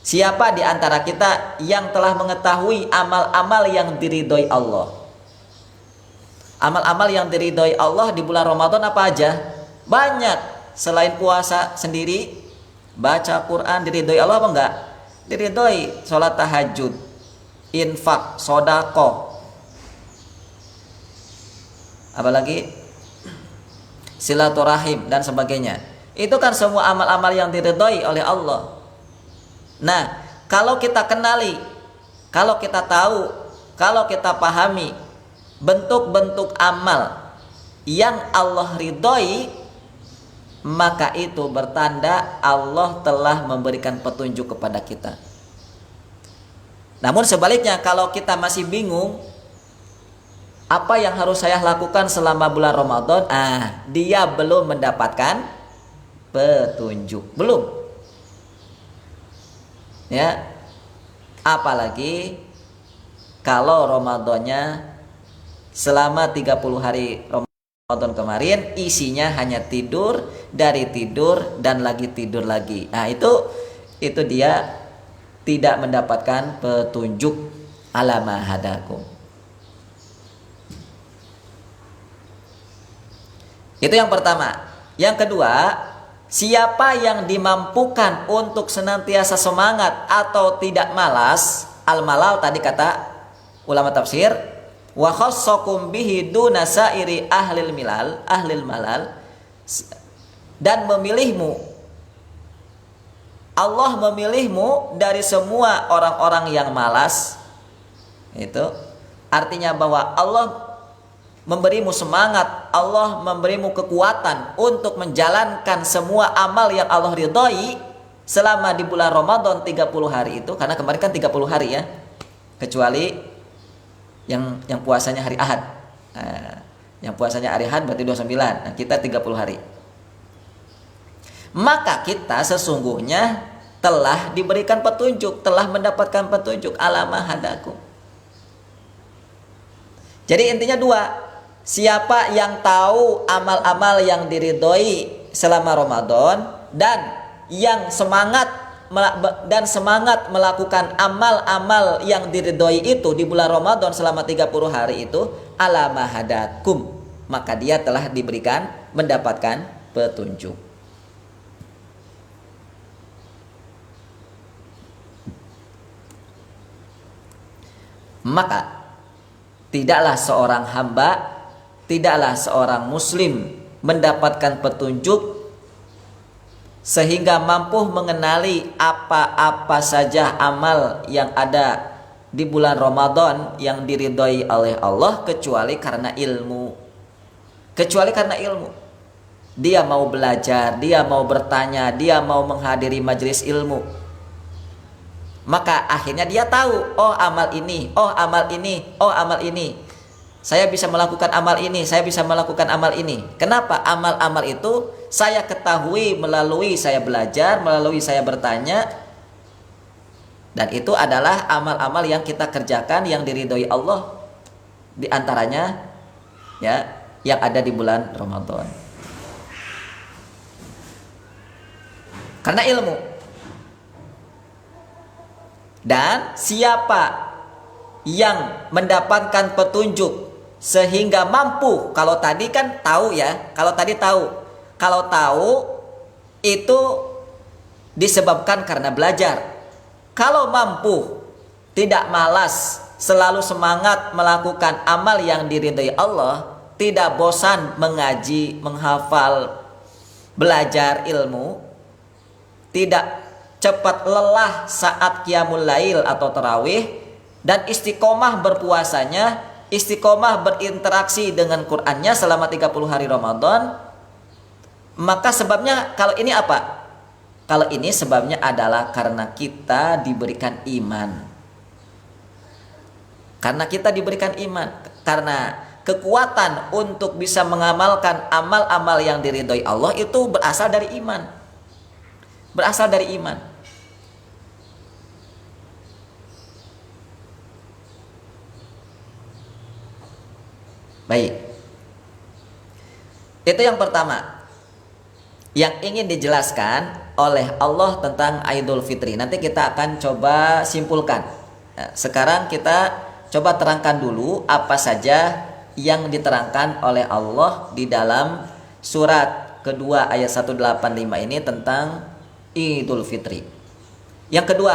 Siapa di antara kita yang telah mengetahui amal-amal yang diridhoi Allah? Amal-amal yang diridhoi Allah di bulan Ramadan apa aja? Banyak. Selain puasa sendiri, baca Quran diridhoi Allah apa enggak? Diridhoi. Sholat tahajud, infak, sedekah, apalagi silaturahim dan sebagainya. Itu kan semua amal-amal yang diridhoi oleh Allah. Nah, kalau kita kenali, kalau kita tahu, kalau kita pahami bentuk-bentuk amal yang Allah ridhoi, maka itu bertanda Allah telah memberikan petunjuk kepada kita. Namun sebaliknya, kalau kita masih bingung apa yang harus saya lakukan selama bulan Ramadan, dia belum mendapatkan petunjuk, belum. Ya, apalagi kalau Ramadannya selama 30 hari Ramadan kemarin isinya hanya tidur, dari tidur dan lagi tidur lagi. Nah, itu dia tidak mendapatkan petunjuk. Alama hadakum. Itu yang pertama. Yang kedua, siapa yang dimampukan untuk senantiasa semangat atau tidak malas, al-malal tadi kata ulama tafsir, wa khassakum bihi duna sairi ahlil malal, dan memilihmu, Allah memilihmu dari semua orang-orang yang malas. Itu artinya bahwa Allah memberimu semangat, Allah memberimu kekuatan untuk menjalankan semua amal yang Allah ridhoi selama di bulan Ramadan 30 hari itu. Karena kemarin kan 30 hari ya, kecuali yang puasanya hari Ahad. Yang puasanya hari Ahad berarti 29. Nah, kita 30 hari. Maka kita sesungguhnya telah diberikan petunjuk, telah mendapatkan petunjuk. Alama hadakum. Jadi intinya dua. Siapa yang tahu amal-amal yang diridhoi selama Ramadan, dan yang semangat melakukan amal-amal yang diridhoi itu di bulan Ramadan selama 30 hari itu, alama hadakum, maka dia telah mendapatkan petunjuk. Maka tidaklah seorang hamba, tidaklah seorang muslim mendapatkan petunjuk sehingga mampu mengenali apa-apa saja amal yang ada di bulan Ramadan yang diridhoi oleh Allah, kecuali karena ilmu. kecuali karena ilmu. Dia mau belajar, dia mau bertanya, dia mau menghadiri majelis ilmu. Maka akhirnya dia tahu, oh amal ini, oh amal ini, oh amal ini. Saya bisa melakukan amal ini, saya bisa melakukan amal ini. Kenapa? Amal-amal itu saya ketahui melalui saya belajar, melalui saya bertanya. Dan itu adalah amal-amal yang kita kerjakan yang diridhoi Allah. Di antaranya ya yang ada di bulan Ramadan. Karena ilmu. Dan siapa yang mendapatkan petunjuk sehingga mampu, kalau tadi kan tahu ya, kalau tahu itu disebabkan karena belajar. Kalau mampu, tidak malas, selalu semangat melakukan amal yang diridhai Allah, tidak bosan mengaji, menghafal, belajar ilmu, tidak cepat lelah saat qiyamul lail atau tarawih, dan istiqomah berpuasanya, istiqomah berinteraksi dengan Qur'annya selama 30 hari Ramadan. Maka sebabnya kalau ini apa? Kalau ini sebabnya adalah karena kita diberikan iman. Karena kita diberikan iman, karena kekuatan untuk bisa mengamalkan amal-amal yang diridhoi Allah itu berasal dari iman. Berasal dari iman. Baik. Itu yang pertama yang ingin dijelaskan oleh Allah tentang Idul Fitri. Nanti kita akan coba simpulkan. Nah, sekarang kita coba terangkan dulu apa saja yang diterangkan oleh Allah di dalam surat kedua ayat 185 ini tentang Idul Fitri. Yang kedua,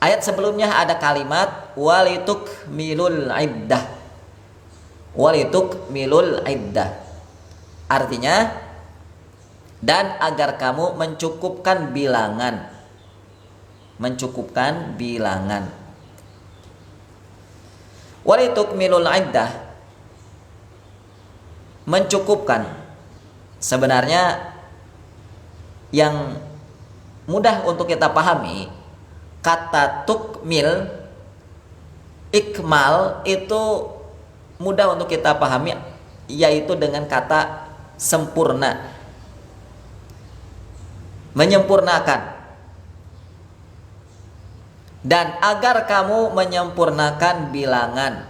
ayat sebelumnya ada kalimat walitukmilul iddah. Walitukmilul iddah. Artinya, dan agar kamu mencukupkan bilangan. Mencukupkan bilangan. Walitukmilul iddah, mencukupkan. Sebenarnya yang mudah untuk kita pahami, kata tukmil, ikmal itu mudah untuk kita pahami, yaitu dengan kata sempurna, menyempurnakan. Dan agar kamu menyempurnakan bilangan.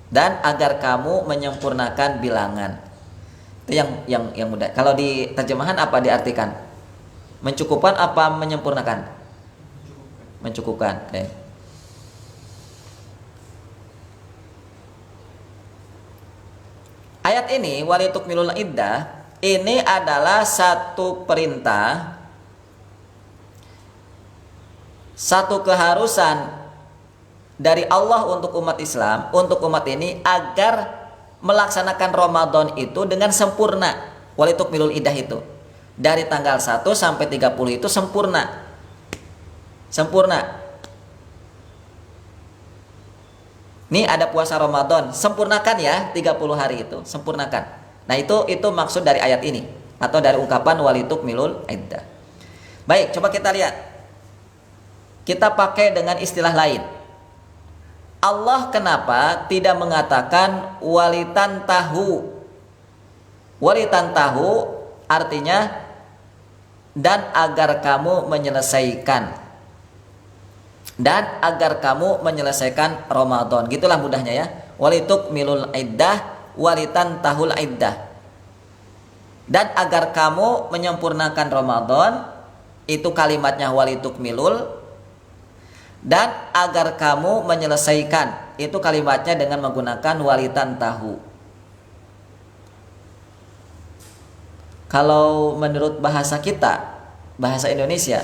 Dan agar kamu menyempurnakan bilangan. Itu yang mudah. Kalau di terjemahan apa diartikan? Mencukupkan apa menyempurnakan? Mencukupkan. Okay. Ayat ini walitukmilul iddah, ini adalah satu perintah, satu keharusan dari Allah untuk umat Islam, untuk umat ini agar melaksanakan Ramadan itu dengan sempurna. Walitukmilul iddah itu dari tanggal 1 sampai 30 itu sempurna. Sempurna. Ini ada puasa Ramadan, sempurnakan ya 30 hari itu, sempurnakan. Nah, itu maksud dari ayat ini atau dari ungkapan walitukmilul iddah. Baik, coba kita lihat. Kita pakai dengan istilah lain. Allah kenapa tidak mengatakan walitan tahu? Walitan tahu artinya dan agar kamu menyelesaikan. Dan agar kamu menyelesaikan Ramadan. Gitulah mudahnya ya. Walitukmilul iddah, walitan tahul iddah. Dan agar kamu menyempurnakan Ramadan, itu kalimatnya walitukmilul. Dan agar kamu menyelesaikan, itu kalimatnya dengan menggunakan walitan tahu. Kalau menurut bahasa kita, bahasa Indonesia,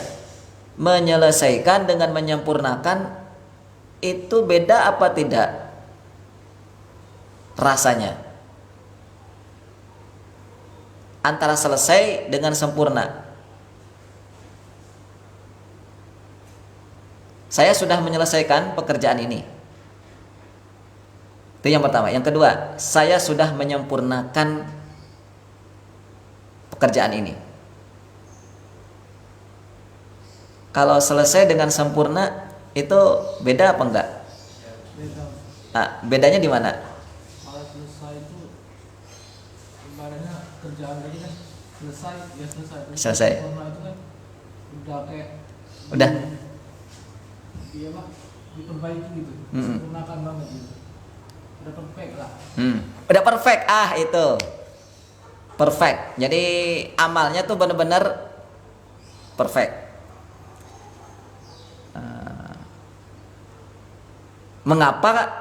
menyelesaikan dengan menyempurnakan itu beda apa tidak rasanya antara selesai dengan sempurna? Saya sudah menyelesaikan pekerjaan ini. Itu yang pertama. Yang kedua, saya sudah menyempurnakan pekerjaan ini. Kalau selesai dengan sempurna itu beda apa enggak? Beda. Nah, bedanya di mana? Kalau selesai itu ibaratnya kerjaan tadi kan selesai, ya selesai. Terus Selesai. sempurna itu kan udah kayak Udah. Iya pak, diperbaiki gitu, Mm-mm. sempurnakan banget gitu. Udah perfect lah. Udah perfect. Itu perfect. Jadi amalnya tuh benar-benar perfect. Mengapa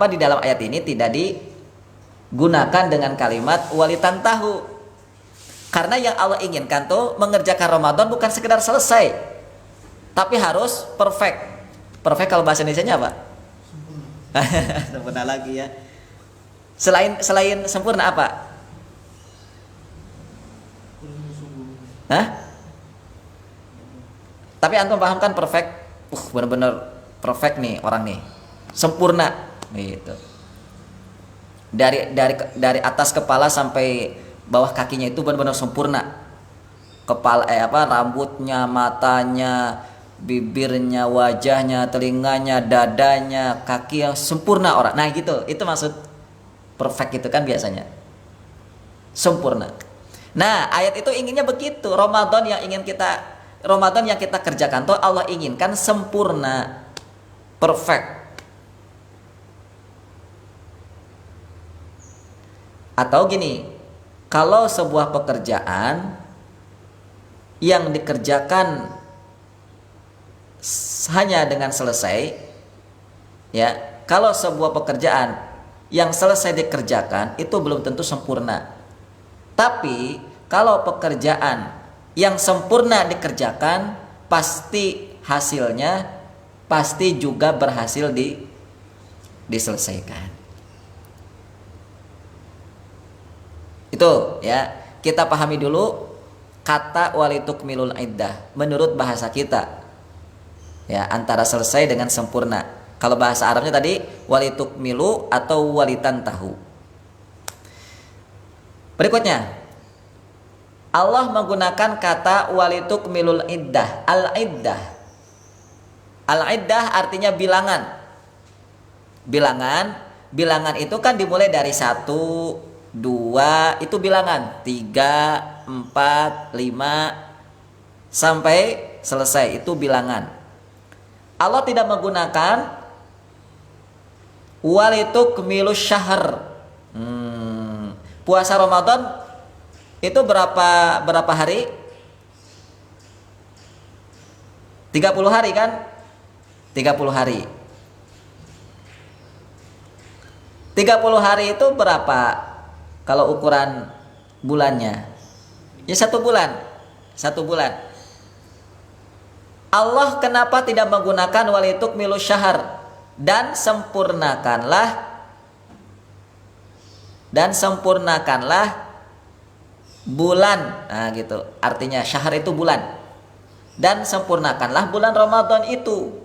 di dalam ayat ini tidak digunakan dengan kalimat walitan tahu? Karena yang Allah inginkan tuh mengerjakan Ramadan bukan sekedar selesai, tapi harus perfect. Perfect kalau bahasa Indonesianya apa? Sempurna. Sempurna lagi ya. Selain sempurna apa? Sungguh-sungguh. Hah? Tapi antum paham kan perfect? Benar-benar perfect nih orang nih. Sempurna gitu. Dari atas kepala sampai bawah kakinya itu benar-benar sempurna. Rambutnya, matanya, bibirnya, wajahnya, telinganya, dadanya, kaki yang sempurna orang. Nah, gitu. Itu maksud perfect itu kan biasanya. Sempurna. Nah, ayat itu inginnya begitu. Ramadan yang kita kerjakan tuh Allah inginkan sempurna, perfect. Atau gini, kalau sebuah pekerjaan yang dikerjakan hanya dengan selesai, ya, kalau sebuah pekerjaan yang selesai dikerjakan itu belum tentu sempurna. Tapi kalau pekerjaan yang sempurna dikerjakan, pasti hasilnya pasti juga berhasil diselesaikan. Itu ya, kita pahami dulu kata walitukmilul iddah menurut bahasa kita. Ya, antara selesai dengan sempurna. Kalau bahasa Arabnya tadi walitukmilu atau walitan tahu. Berikutnya, Allah menggunakan kata walitukmilul iddah, al-iddah. Al-iddah artinya bilangan. Bilangan itu kan dimulai dari 1, 2 itu bilangan, 3, 4, 5 sampai selesai itu bilangan. Allah tidak menggunakan walitukmilus syahr. Puasa Ramadan itu berapa hari? 30 hari kan? 30 hari. 30 hari itu berapa? Kalau ukuran bulannya, ya 1 bulan. 1 bulan. Allah kenapa tidak menggunakan walitukmilus syahr? Dan sempurnakanlah bulan. Nah gitu. Artinya syahr itu bulan. Dan sempurnakanlah bulan Ramadan itu.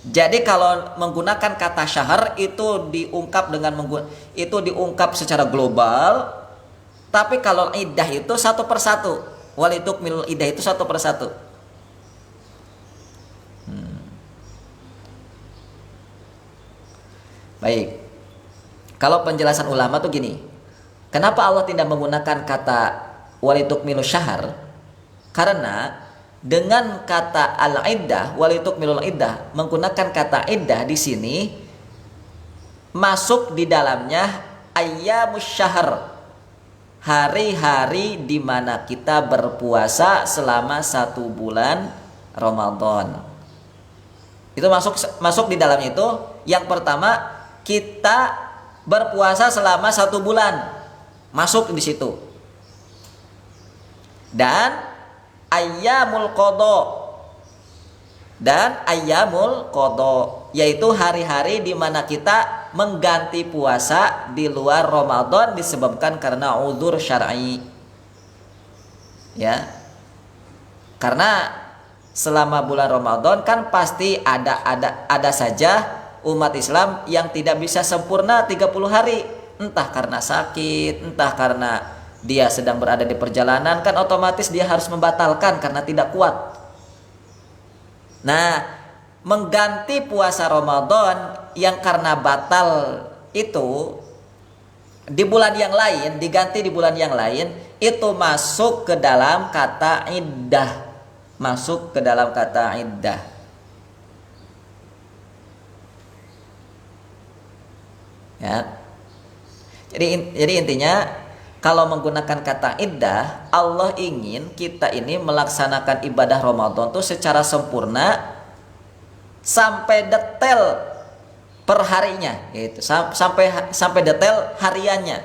Jadi kalau menggunakan kata syahr itu diungkap secara global, tapi kalau iddah itu satu persatu. Walitukmilul iddah itu satu persatu. Baik. Kalau penjelasan ulama tuh gini. Kenapa Allah tidak menggunakan kata walitukmilus syahr? Karena dengan kata al-iddah, walitukmilul iddah, menggunakan kata iddah di sini masuk di dalamnya ayyamus syahr, hari-hari di mana kita berpuasa selama 1 bulan Ramadan. Itu masuk di dalamnya itu. Yang pertama, kita berpuasa selama 1 bulan, masuk di situ. Dan ayyamul qadha, yaitu hari-hari di mana kita mengganti puasa di luar Ramadan disebabkan karena uzur syar'i. Ya. Karena selama bulan Ramadan kan pasti ada saja umat Islam yang tidak bisa sempurna 30 hari. Entah karena sakit, entah karena dia sedang berada di perjalanan, kan otomatis dia harus membatalkan karena tidak kuat. Nah, mengganti puasa Ramadan yang karena batal itu di bulan yang lain, diganti di bulan yang lain, itu masuk ke dalam kata iddah. Masuk ke dalam kata iddah. Ya. Jadi intinya kalau menggunakan kata iddah, Allah ingin kita ini melaksanakan ibadah Ramadan tuh secara sempurna sampai detail perharinya, gitu. Sampai detail hariannya.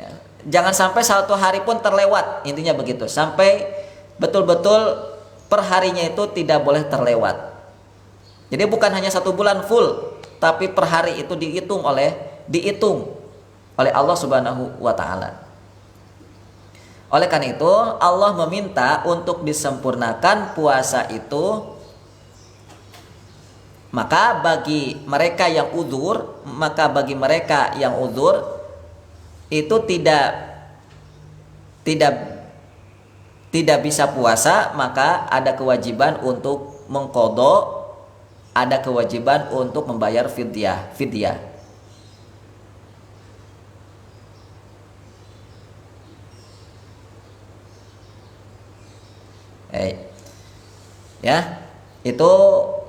Ya. Jangan sampai satu hari pun terlewat, intinya begitu. Sampai betul-betul perharinya itu tidak boleh terlewat. Jadi bukan hanya 1 bulan full, tapi per hari itu dihitung oleh Allah Subhanahu wa taala. Oleh karena itu, Allah meminta untuk disempurnakan puasa itu. Maka bagi mereka yang udzur, itu tidak bisa puasa, maka ada kewajiban untuk mengqadha, ada kewajiban untuk membayar fidyah. Ya, itu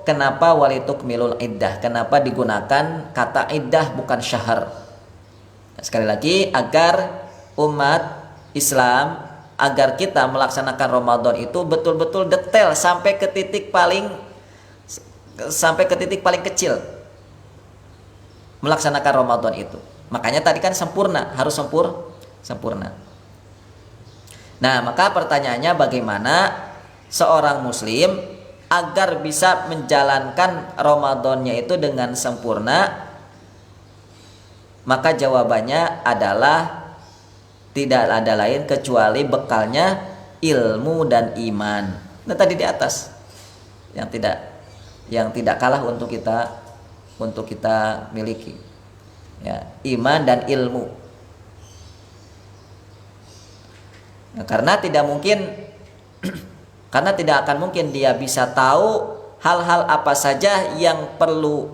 kenapa walitukmilul iddah, kenapa digunakan kata iddah bukan syahr. Sekali lagi, agar umat Islam, agar kita melaksanakan Ramadan itu betul-betul detail sampai ke titik paling kecil melaksanakan Ramadan itu. Makanya tadi kan sempurna, harus sempurna. Nah, maka pertanyaannya, bagaimana seorang muslim agar bisa menjalankan Ramadannya itu dengan sempurna? Maka jawabannya adalah tidak ada lain kecuali bekalnya ilmu dan iman. Nah, tadi di atas yang tidak kalah untuk kita miliki, ya, iman dan ilmu. Nah, karena tidak akan mungkin dia bisa tahu hal-hal apa saja yang perlu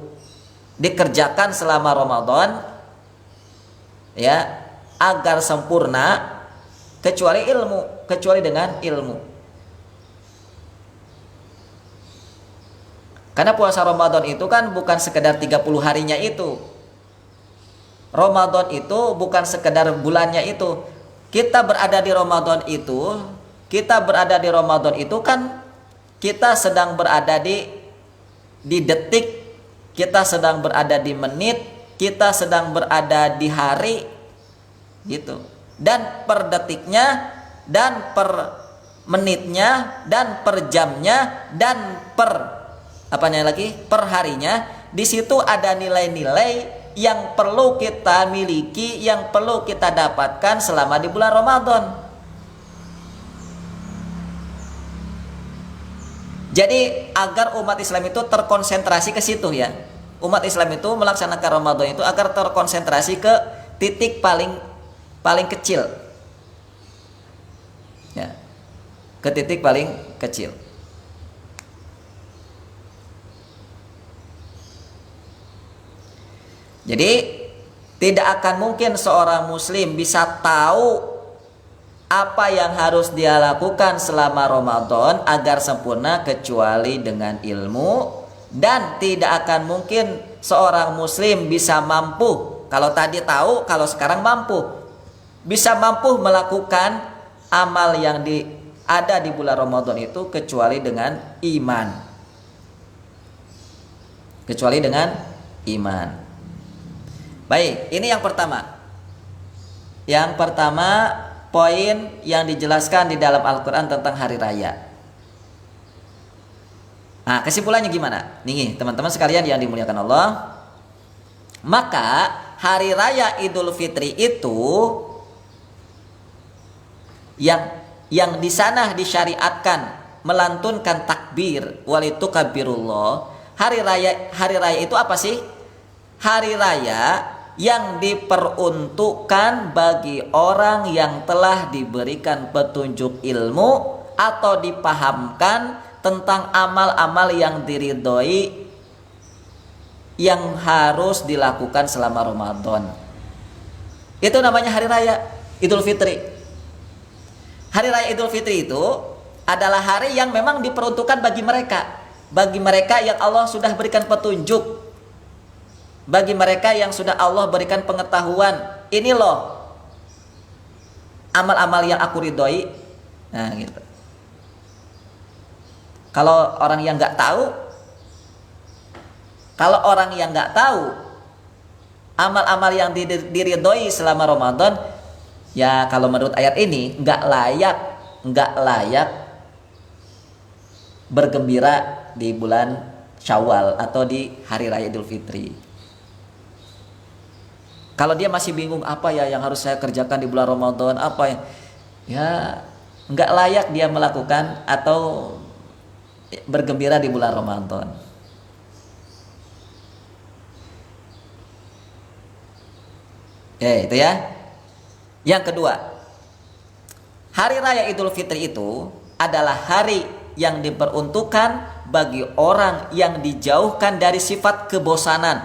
dikerjakan selama Ramadan, ya, agar sempurna, kecuali dengan ilmu. Karena puasa Ramadan itu kan bukan sekedar 30 harinya itu. Ramadan itu bukan sekedar bulannya itu. Kita berada di Ramadan itu kan kita sedang berada di detik, kita sedang berada di menit, kita sedang berada di hari, gitu. Dan per detiknya, dan per menitnya, dan per jamnya, dan per harinya, di situ ada nilai-nilai yang perlu kita miliki, yang perlu kita dapatkan selama di bulan Ramadan. Jadi agar umat Islam itu terkonsentrasi ke situ, ya. Umat Islam itu melaksanakan Ramadan itu agar terkonsentrasi ke titik paling kecil. Ya. Ke titik paling kecil. Jadi tidak akan mungkin seorang muslim bisa tahu apa yang harus dia lakukan selama Ramadan agar sempurna kecuali dengan ilmu, dan tidak akan mungkin seorang muslim bisa mampu, kalau tadi tahu, kalau sekarang bisa mampu melakukan amal yang ada di bulan Ramadan itu kecuali dengan iman. Baik, ini yang pertama. Yang pertama, poin yang dijelaskan di dalam Al-Quran tentang hari raya. Nah, kesimpulannya gimana? Nih, teman-teman sekalian yang dimuliakan Allah. Maka hari raya Idul Fitri itu yang di sana disyariatkan melantunkan takbir walitukabirullah. Hari raya itu apa sih? Hari raya yang diperuntukkan bagi orang yang telah diberikan petunjuk ilmu atau dipahamkan tentang amal-amal yang diridhoi yang harus dilakukan selama Ramadan. Itu namanya hari raya Idul Fitri. Hari raya Idul Fitri itu adalah hari yang memang diperuntukkan bagi mereka yang Allah sudah berikan petunjuk, bagi mereka yang sudah Allah berikan pengetahuan. Ini loh amal-amal yang aku ridhoi. Nah gitu. Kalau orang yang nggak tahu amal-amal yang diridhoi selama Ramadan, ya kalau menurut ayat ini nggak layak bergembira di bulan Syawal atau di hari raya Idul Fitri. Kalau dia masih bingung apa ya yang harus saya kerjakan di bulan Ramadan, apa ya nggak layak dia melakukan atau bergembira di bulan Ramadan. Itu ya. Yang kedua, hari raya Idul Fitri itu adalah hari yang diperuntukkan bagi orang yang dijauhkan dari sifat kebosanan,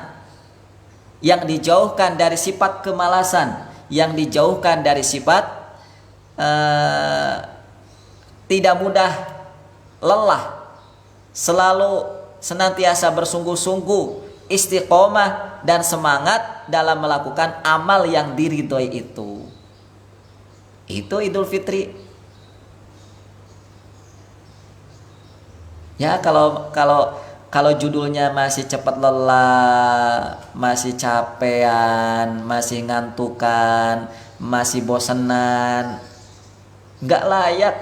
yang dijauhkan dari sifat kemalasan, yang dijauhkan dari sifat tidak mudah lelah, selalu senantiasa bersungguh-sungguh, istiqomah dan semangat dalam melakukan amal yang diridhoi itu. Itu Idul Fitri. Ya kalau judulnya masih cepat lelah, masih capean, masih ngantukan, masih bosenan, nggak layak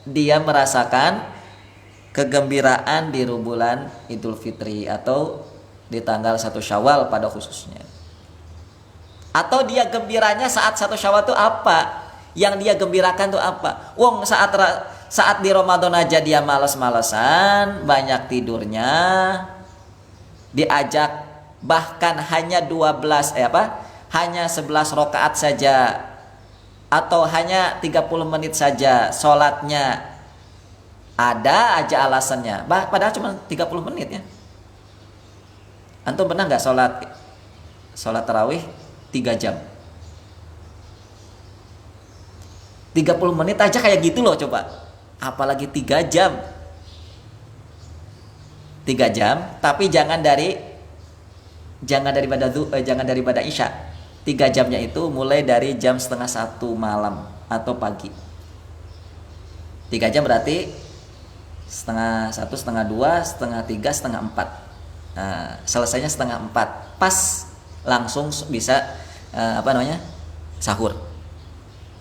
dia merasakan kegembiraan di bulan Idul Fitri atau di tanggal 1 Syawal pada khususnya. Atau dia gembiranya saat 1 Syawal itu apa? Yang dia gembirakan itu apa? Wong saat di Ramadan aja dia malas-malesan, banyak tidurnya, diajak bahkan hanya 11 rakaat saja atau hanya 30 menit saja sholatnya, ada aja alasannya. Padahal cuma 30 menit ya. Antum pernah nggak sholat tarawih 3 jam? 30 menit aja kayak gitu loh coba. Apalagi 3 jam. 3 jam, tapi jangan daripada Isya. 3 jamnya itu mulai dari jam 12:30 malam atau pagi. 3 jam berarti 1:30, 1:30, 2:30, 3, 3:30. Nah, selesainya 3:30. Pas langsung bisa sahur.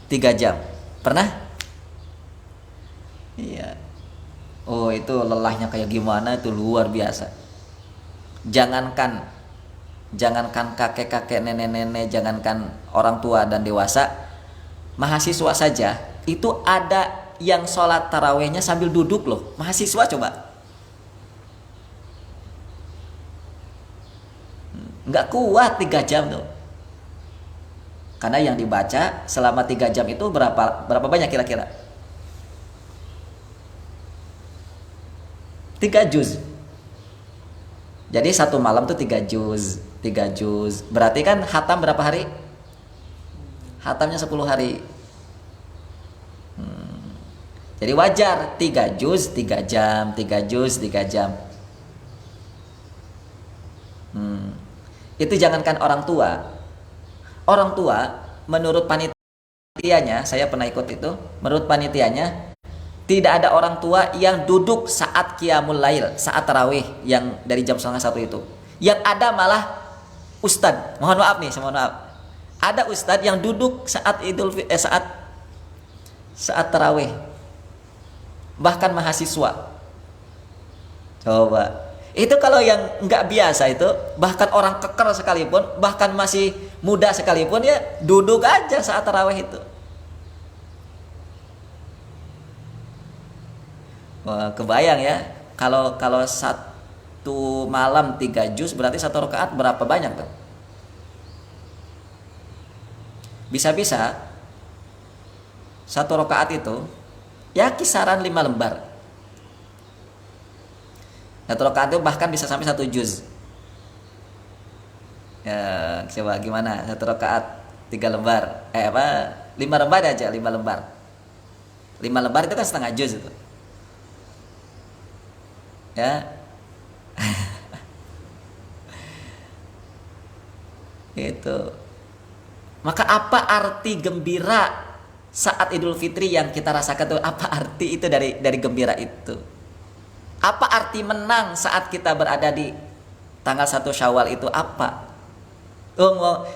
3 jam. Pernah? Iya. Oh, itu lelahnya kayak gimana, itu luar biasa. Jangankan kakek-kakek, nenek-nenek, jangankan orang tua dan dewasa, mahasiswa saja itu ada yang sholat tarawehnya sambil duduk loh. Mahasiswa coba. Nggak kuat 3 jam tuh. Karena yang dibaca selama 3 jam itu berapa banyak kira-kira? 3 juz. Jadi 1 malam tuh 3 juz. 3 juz. Berarti kan khatam berapa hari? Khatamnya 10 hari. Jadi wajar 3 juz 3 jam, 3 juz 3 jam. Itu jangankan orang tua. Orang tua menurut panitianya, saya pernah ikut itu, menurut panitianya tidak ada orang tua yang duduk saat qiyamul lail, saat tarawih yang dari jam 12:30 itu. Yang ada malah ustadz. Mohon maaf. Ada ustadz yang duduk saat saat tarawih. Bahkan mahasiswa. Coba. Itu kalau yang nggak biasa itu, bahkan orang keker sekalipun, bahkan masih muda sekalipun ya duduk aja saat tarawih itu. Wah, kebayang ya. Kalau satu malam 3 juz berarti satu rakaat berapa banyak tuh? Bisa-bisa satu rakaat itu ya kisaran 5 lembar. Satu rakaat itu bahkan bisa sampai 1 juz. Ya, coba gimana? Satu rakaat 3 lembar. 5 lembar aja, 5 lembar. 5 lembar itu kan setengah juz itu. Ya. Itu. Maka apa arti gembira saat Idul Fitri yang kita rasakan itu? Apa arti itu dari gembira itu? Apa arti menang saat kita berada di tanggal 1 Syawal itu apa?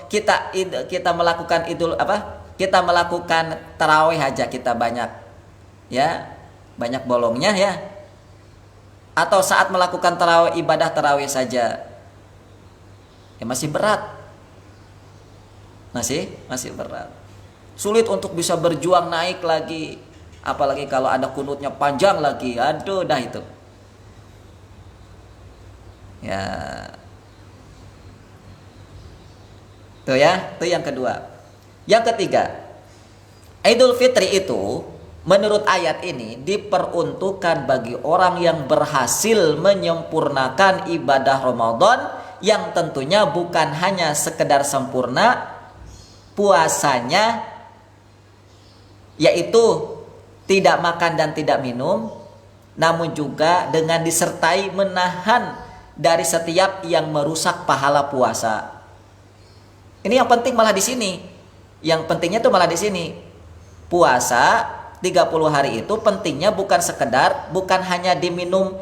Kita melakukan Kita melakukan tarawih aja kita banyak ya, banyak bolongnya ya. Atau saat melakukan tarawih, ibadah tarawih saja ya masih berat. Masih berat. Sulit untuk bisa berjuang naik lagi. Apalagi kalau ada kunutnya panjang lagi. Aduh dah itu. Ya. Tuh ya, itu yang kedua. Yang ketiga, Idul Fitri itu menurut ayat ini diperuntukkan bagi orang yang berhasil menyempurnakan ibadah Ramadan, yang tentunya bukan hanya sekedar sempurna puasanya, yaitu tidak makan dan tidak minum, namun juga dengan disertai menahan dari setiap yang merusak pahala puasa. Ini yang penting malah di sini. Yang pentingnya tuh malah di sini. Puasa 30 hari itu pentingnya bukan hanya diminum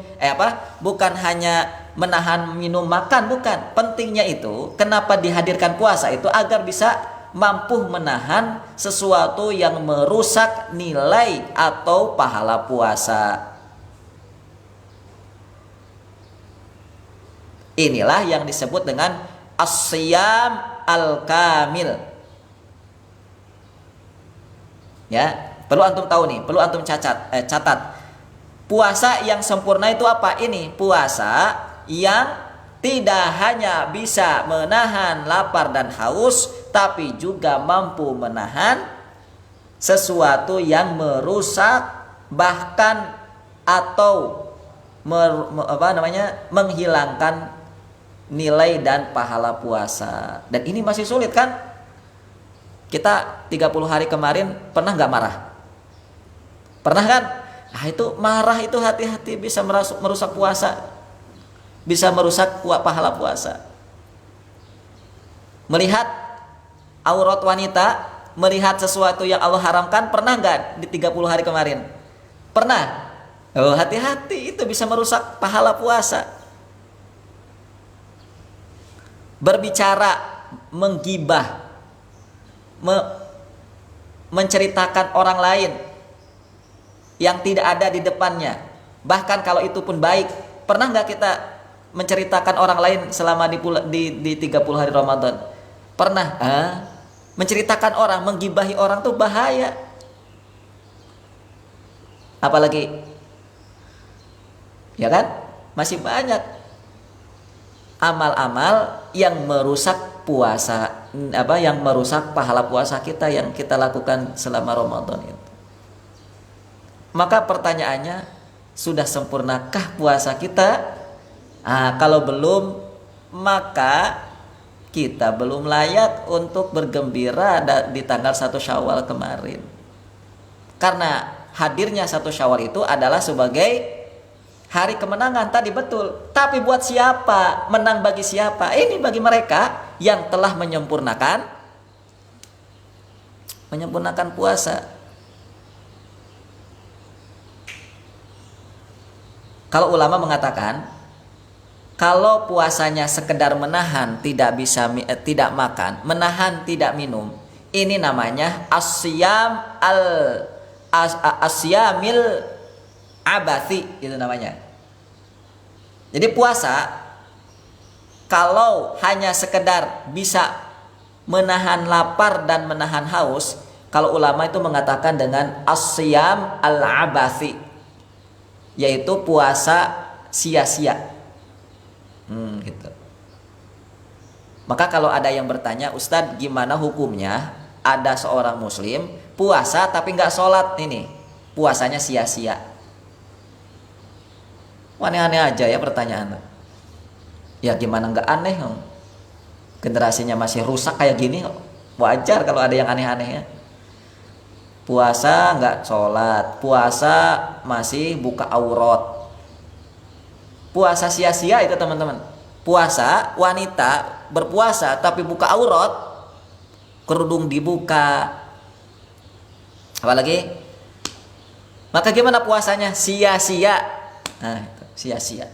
bukan hanya menahan minum makan, bukan. Pentingnya itu kenapa dihadirkan puasa itu agar bisa mampu menahan sesuatu yang merusak nilai atau pahala puasa. Inilah yang disebut dengan as-siyam al-kamil. Ya, perlu antum tahu nih, perlu antum catat. Puasa yang sempurna itu apa? Ini puasa yang tidak hanya bisa menahan lapar dan haus, tapi juga mampu menahan sesuatu yang merusak bahkan atau menghilangkan nilai dan pahala puasa. Dan ini masih sulit kan? Kita 30 hari kemarin pernah nggak marah? Pernah kan? Nah, itu marah itu hati-hati bisa merusak puasa. Bisa merusak pahala puasa. Melihat aurat wanita, melihat sesuatu yang Allah haramkan, pernah nggak di 30 hari kemarin? Pernah. Oh, hati-hati, itu bisa merusak pahala puasa. Berbicara, menggibah, menceritakan orang lain yang tidak ada di depannya, bahkan kalau itu pun baik. Pernah nggak kita menceritakan orang lain selama di 30 hari Ramadan? Pernah. Menceritakan orang, menggibahi orang tuh bahaya. Apalagi, ya kan? Masih banyak amal-amal yang merusak puasa, yang merusak pahala puasa kita yang kita lakukan selama Ramadan itu. Maka pertanyaannya, sudah sempurnakah puasa kita? Kalau belum, maka kita belum layak untuk bergembira di tanggal 1 Syawal kemarin. Karena hadirnya 1 Syawal itu adalah sebagai hari kemenangan tadi, betul. Tapi buat siapa? Menang bagi siapa? Ini bagi mereka yang telah menyempurnakan puasa. Kalau ulama mengatakan, kalau puasanya sekedar menahan tidak makan, menahan tidak minum, ini namanya asyamil abathi, itu namanya. Jadi puasa kalau hanya sekedar bisa menahan lapar dan menahan haus, kalau ulama itu mengatakan dengan asyam al-abathi. yaitu puasa sia-sia. Gitu. Maka kalau ada yang bertanya, Ustadz gimana hukumnya ada seorang muslim puasa tapi nggak sholat, ini puasanya sia-sia. Aneh-aneh aja ya pertanyaan. Ya gimana nggak aneh, generasinya masih rusak kayak gini, wajar kalau ada yang aneh-aneh ya. Puasa nggak sholat, puasa masih buka aurat, puasa sia-sia itu teman-teman. Puasa, wanita berpuasa tapi buka aurat, kerudung dibuka, apalagi, maka gimana puasanya? Sia-sia. Nah, itu sia-sia.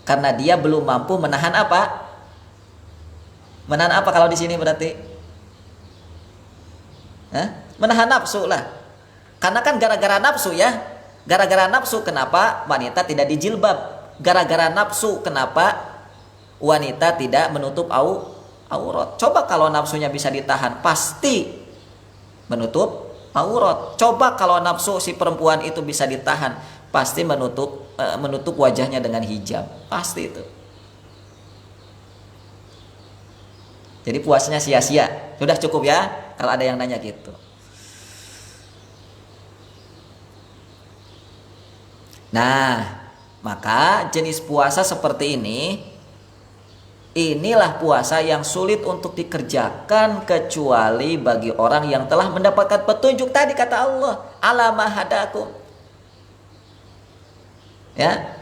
Karena dia belum mampu menahan apa? Menahan apa kalau di sini berarti? Menahan nafsu lah. Karena kan gara-gara nafsu ya. Gara-gara nafsu kenapa wanita tidak dijilbab? Gara-gara nafsu kenapa wanita tidak menutup aurat? Coba kalau nafsunya bisa ditahan, pasti menutup aurat. Coba kalau nafsu si perempuan itu bisa ditahan, pasti menutup wajahnya dengan hijab, pasti itu. Jadi puasanya sia-sia. Sudah cukup ya kalau ada yang nanya gitu. Nah, maka jenis puasa seperti inilah puasa yang sulit untuk dikerjakan kecuali bagi orang yang telah mendapatkan petunjuk tadi, kata Allah, alama hadakum. Ya.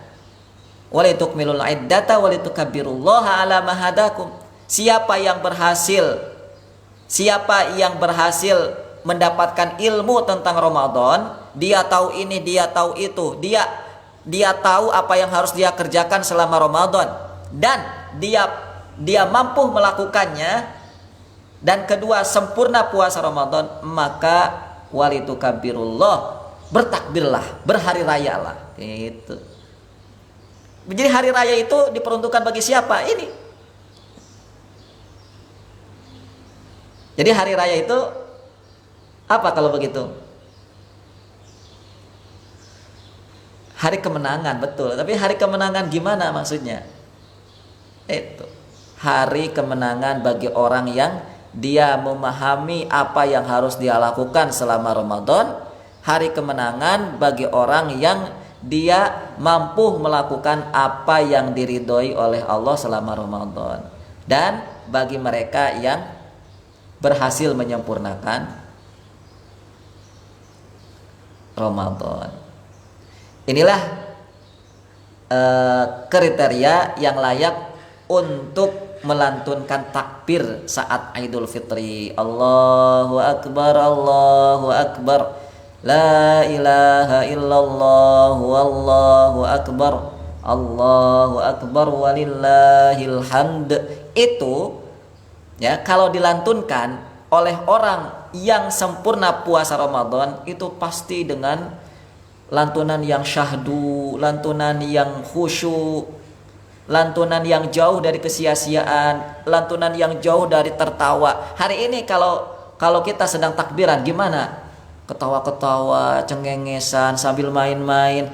Walitukmilul iddata walitukabbirullaha alama hadakum. Siapa yang berhasil mendapatkan ilmu tentang Ramadan, dia tahu ini, dia tahu itu, dia tahu apa yang harus dia kerjakan selama Ramadan, dan dia mampu melakukannya, dan kedua sempurna puasa Ramadan, maka walitukabirullah, bertakbirlah, berhari rayalah. Itu. Jadi hari raya itu diperuntukkan bagi siapa? Ini. Jadi hari raya itu apa kalau begitu? Hari kemenangan, betul. Tapi hari kemenangan gimana maksudnya? Itu hari kemenangan bagi orang yang dia memahami apa yang harus dia lakukan selama Ramadan. Hari kemenangan bagi orang yang dia mampu melakukan apa yang diridhoi oleh Allah selama Ramadan. Dan bagi mereka yang berhasil menyempurnakan Ramadan. Inilah kriteria yang layak untuk melantunkan takbir saat Idul Fitri. Allahu Akbar, Allahu Akbar, la ilaha illallah, wallahu akbar, Allahu Akbar, walillahil hamd. Itu ya, kalau dilantunkan oleh orang yang sempurna puasa Ramadan, itu pasti dengan lantunan yang syahdu, lantunan yang khusyuk, lantunan yang jauh dari kesia-siaan, lantunan yang jauh dari tertawa. Hari ini kalau kita sedang takbiran gimana? Ketawa-ketawa, cengengesan sambil main-main.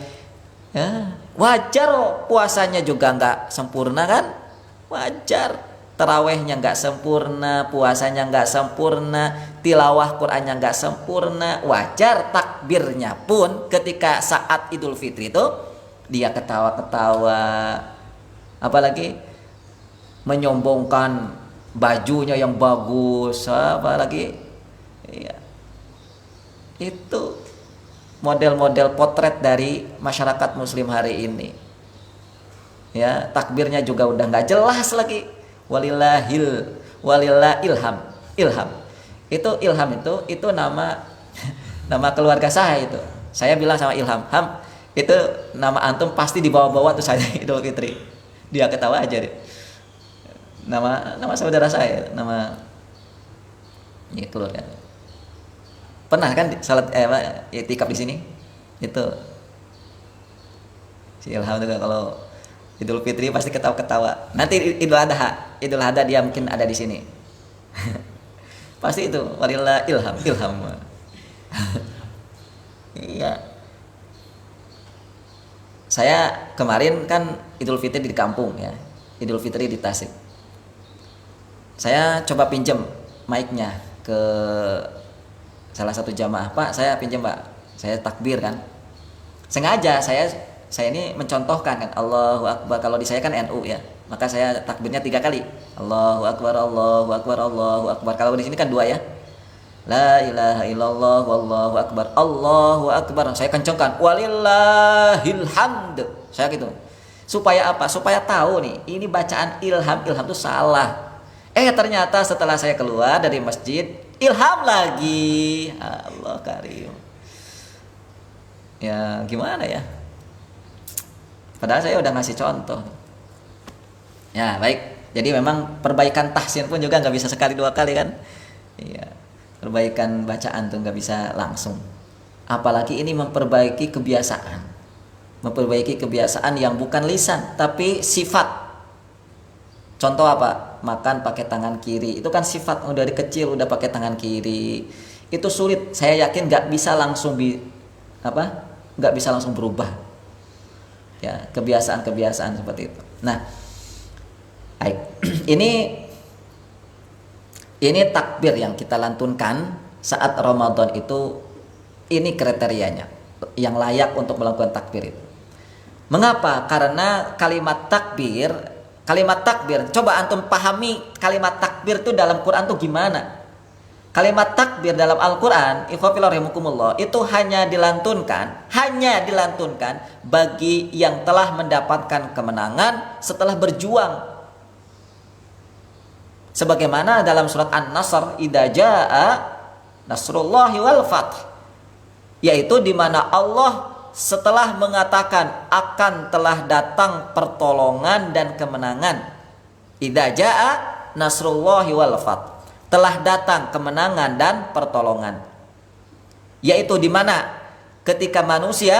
Ya, wajar puasanya juga nggak sempurna kan? Wajar. Tarawehnya nggak sempurna, puasanya nggak sempurna, tilawah Qur'annya nggak sempurna, wajar. Takbirnya pun ketika saat Idul Fitri itu dia ketawa-ketawa, apalagi menyombongkan bajunya yang bagus, apalagi ya, itu model-model potret dari masyarakat Muslim hari ini. Ya, takbirnya juga udah nggak jelas lagi. Walillah ilham. Itu ilham itu nama keluarga saya itu. Saya bilang sama Ilham, Ham, itu nama antum pasti dibawa-bawa tuh saya Idul Fitri. Dia ketawa aja deh. Nama saudara saya, nama ya keluarga. Pernah kan salat itikaf di sini? Itu si Ilham juga kalau Idul Fitri pasti ketawa-ketawa. Nanti Idul Adha dia mungkin ada di sini. Pasti itu walillah ilham. Iya. Saya kemarin kan Idul Fitri di kampung ya, Idul Fitri di Tasik. Saya coba pinjam mic-nya ke salah satu jamaah. Pak, saya pinjam Pak, saya takbir kan. Sengaja saya ini mencontohkan kan, Allahu Akbar. Kalau di saya kan NU ya, maka saya takbirnya 3 kali. Allahu Akbar, Allahu Akbar, Allahu Akbar. Kalau di sini kan 2 ya. La ilaha illallah wallahu akbar, Allahu akbar. Saya kencangkan, walillahil hamd. Saya gitu. Supaya apa? Supaya tahu nih, ini bacaan ilham itu salah. Ternyata setelah saya keluar dari masjid, ilham lagi. Allah karim. Ya gimana ya? Padahal saya udah ngasih contoh. Ya baik. Jadi memang perbaikan tahsin pun juga nggak bisa sekali 2 kali kan? Iya. Perbaikan bacaan tuh nggak bisa langsung. Apalagi ini memperbaiki kebiasaan. Memperbaiki kebiasaan yang bukan lisan tapi sifat. Contoh apa? Makan pakai tangan kiri. Itu kan sifat dari kecil udah pakai tangan kiri. Itu sulit. Saya yakin nggak bisa langsung nggak bisa langsung berubah. Ya, kebiasaan-kebiasaan seperti itu. Nah, baik. Ini takbir yang kita lantunkan saat Ramadan itu, ini kriterianya yang layak untuk melakukan takbir itu. Mengapa? Karena kalimat takbir, coba antum pahami kalimat takbir itu dalam Quran itu gimana? Kalimat takbir dalam Al-Quran, itu hanya dilantunkan bagi yang telah mendapatkan kemenangan setelah berjuang. Sebagaimana dalam surat An-Nasr, idza jaa nasrullahi wal fath, yaitu di mana Allah setelah mengatakan akan telah datang pertolongan dan kemenangan. Idza jaa nasrullahi wal fath, telah datang kemenangan dan pertolongan. Yaitu di mana ketika manusia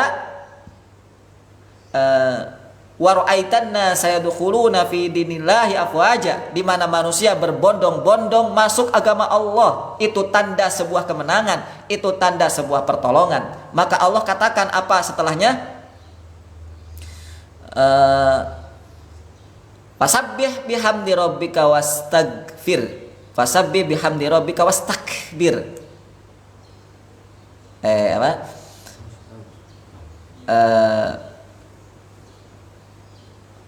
wa ra'aitanna sayadkhuluna fi dinillahi afwaja, di mana manusia berbondong-bondong masuk agama Allah, itu tanda sebuah kemenangan, itu tanda sebuah pertolongan. Maka Allah katakan apa setelahnya? Fasabbih bihamdi rabbika wastaghfir. Fasabbih bihamdi rabbika wastakbir.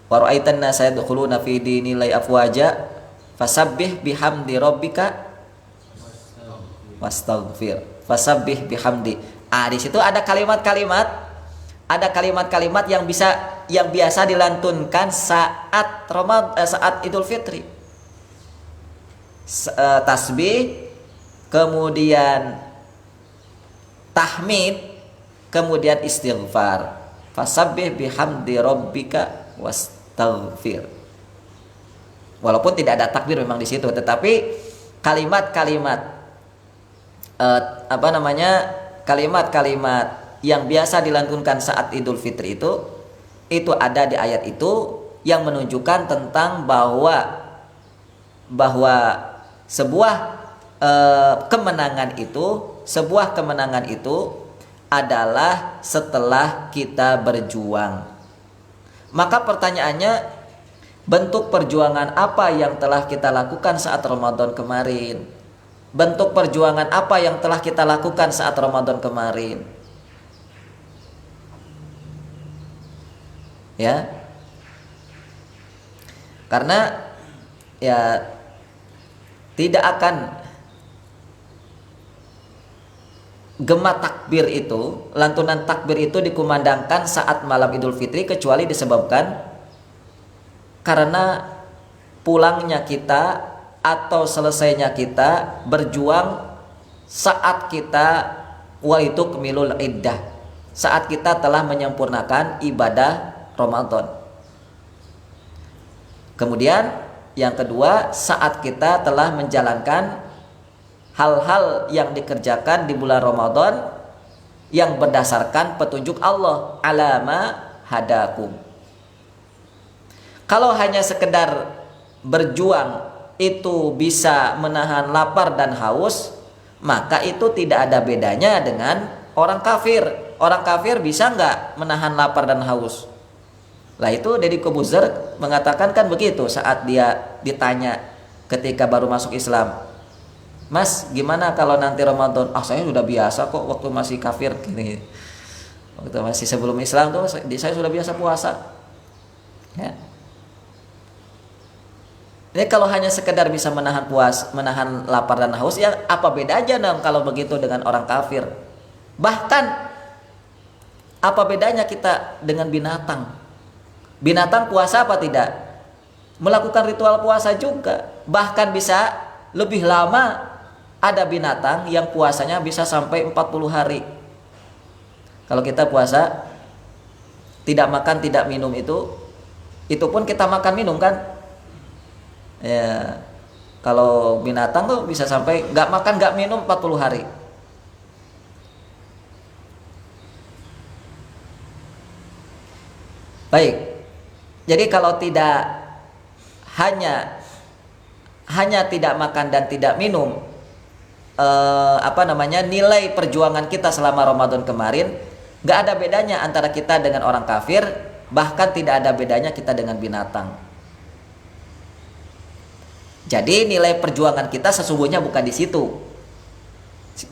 Wa ra'aitan nasa yadkhuluna fi dinillahi afwaja fasabbih bihamdi rabbika wastaghfir. Fasabbih bihamdi. Di situ ada kalimat-kalimat yang biasa dilantunkan saat saat Idul Fitri. Tasbih, kemudian tahmid, kemudian istighfar. Fasabbih bihamdi rabbika wastaghfir. Walaupun tidak ada takbir memang di situ, tetapi kalimat-kalimat kalimat-kalimat yang biasa dilantunkan saat Idul Fitri itu ada di ayat itu, yang menunjukkan tentang bahwa sebuah kemenangan itu adalah setelah kita berjuang. Maka pertanyaannya, bentuk perjuangan apa yang telah kita lakukan saat Ramadan kemarin? Bentuk perjuangan apa yang telah kita lakukan saat Ramadan kemarin? Ya. Karena ya tidak akan gema takbir itu, lantunan takbir itu dikumandangkan saat malam Idul Fitri, kecuali disebabkan karena pulangnya kita atau selesainya kita berjuang saat kita waitukmilul iddah, saat kita telah menyempurnakan ibadah Ramadan. Kemudian yang kedua, saat kita telah menjalankan hal-hal yang dikerjakan di bulan Ramadan yang berdasarkan petunjuk Allah, alama hadakum. Kalau hanya sekedar berjuang itu bisa menahan lapar dan haus, maka itu tidak ada bedanya dengan orang kafir. Orang kafir bisa nggak menahan lapar dan haus? Lah itu Deddy Kobuzer mengatakan kan begitu saat dia ditanya ketika baru masuk Islam, Mas gimana kalau nanti Ramadan? Ah saya sudah biasa kok waktu masih kafir gini. Waktu masih sebelum Islam tuh saya sudah biasa puasa. Ya. Ini kalau hanya sekedar bisa menahan lapar dan haus, ya apa bedanya dong kalau begitu dengan orang kafir? Bahkan apa bedanya kita dengan binatang? Binatang puasa apa tidak? Melakukan ritual puasa juga. Bahkan bisa lebih lama. Ada binatang yang puasanya bisa sampai 40 hari. Kalau kita puasa tidak makan, tidak minum itu pun kita makan minum kan? Ya. Kalau binatang tuh bisa sampai nggak makan, nggak minum 40 hari. Baik. Jadi kalau tidak hanya tidak makan dan tidak minum, nilai perjuangan kita selama Ramadan kemarin nggak ada bedanya antara kita dengan orang kafir, bahkan tidak ada bedanya kita dengan binatang. Jadi nilai perjuangan kita sesungguhnya bukan di situ.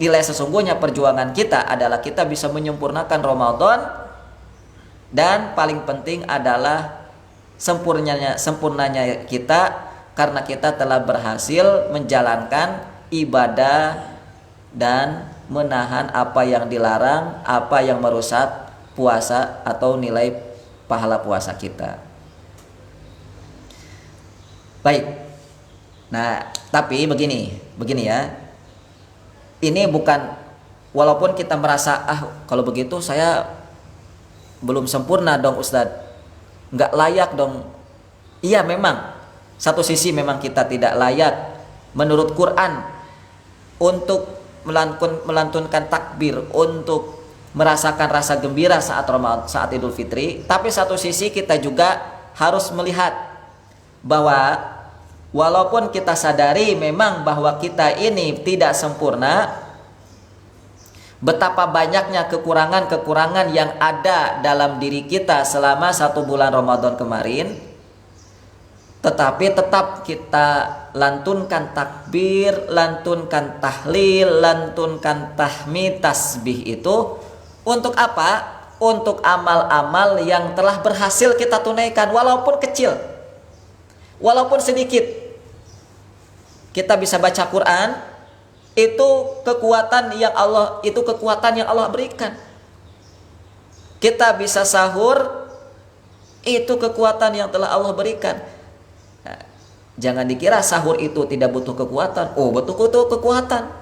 Nilai sesungguhnya perjuangan kita adalah kita bisa menyempurnakan Ramadan, dan paling penting adalah sempurnanya kita karena kita telah berhasil menjalankan ibadah dan menahan apa yang dilarang, apa yang merusak puasa atau nilai pahala puasa kita. Baik. Nah, tapi begini ya. Ini bukan, walaupun kita merasa kalau begitu saya belum sempurna dong Ustadz, nggak layak dong. Iya memang, satu sisi memang kita tidak layak menurut Quran untuk melantunkan takbir, untuk merasakan rasa gembira saat Idul Fitri. Tapi satu sisi kita juga harus melihat bahwa walaupun kita sadari memang bahwa kita ini tidak sempurna, betapa banyaknya kekurangan-kekurangan yang ada dalam diri kita selama 1 bulan Ramadan kemarin, tetapi tetap kita lantunkan takbir, lantunkan tahlil, lantunkan tahmid, tasbih itu untuk apa? Untuk amal-amal yang telah berhasil kita tunaikan, walaupun kecil, walaupun sedikit. Kita bisa baca Quran, itu kekuatan yang Allah berikan. Kita bisa sahur, itu kekuatan yang telah Allah berikan. Nah, jangan dikira sahur itu tidak butuh kekuatan. Oh, butuh kekuatan.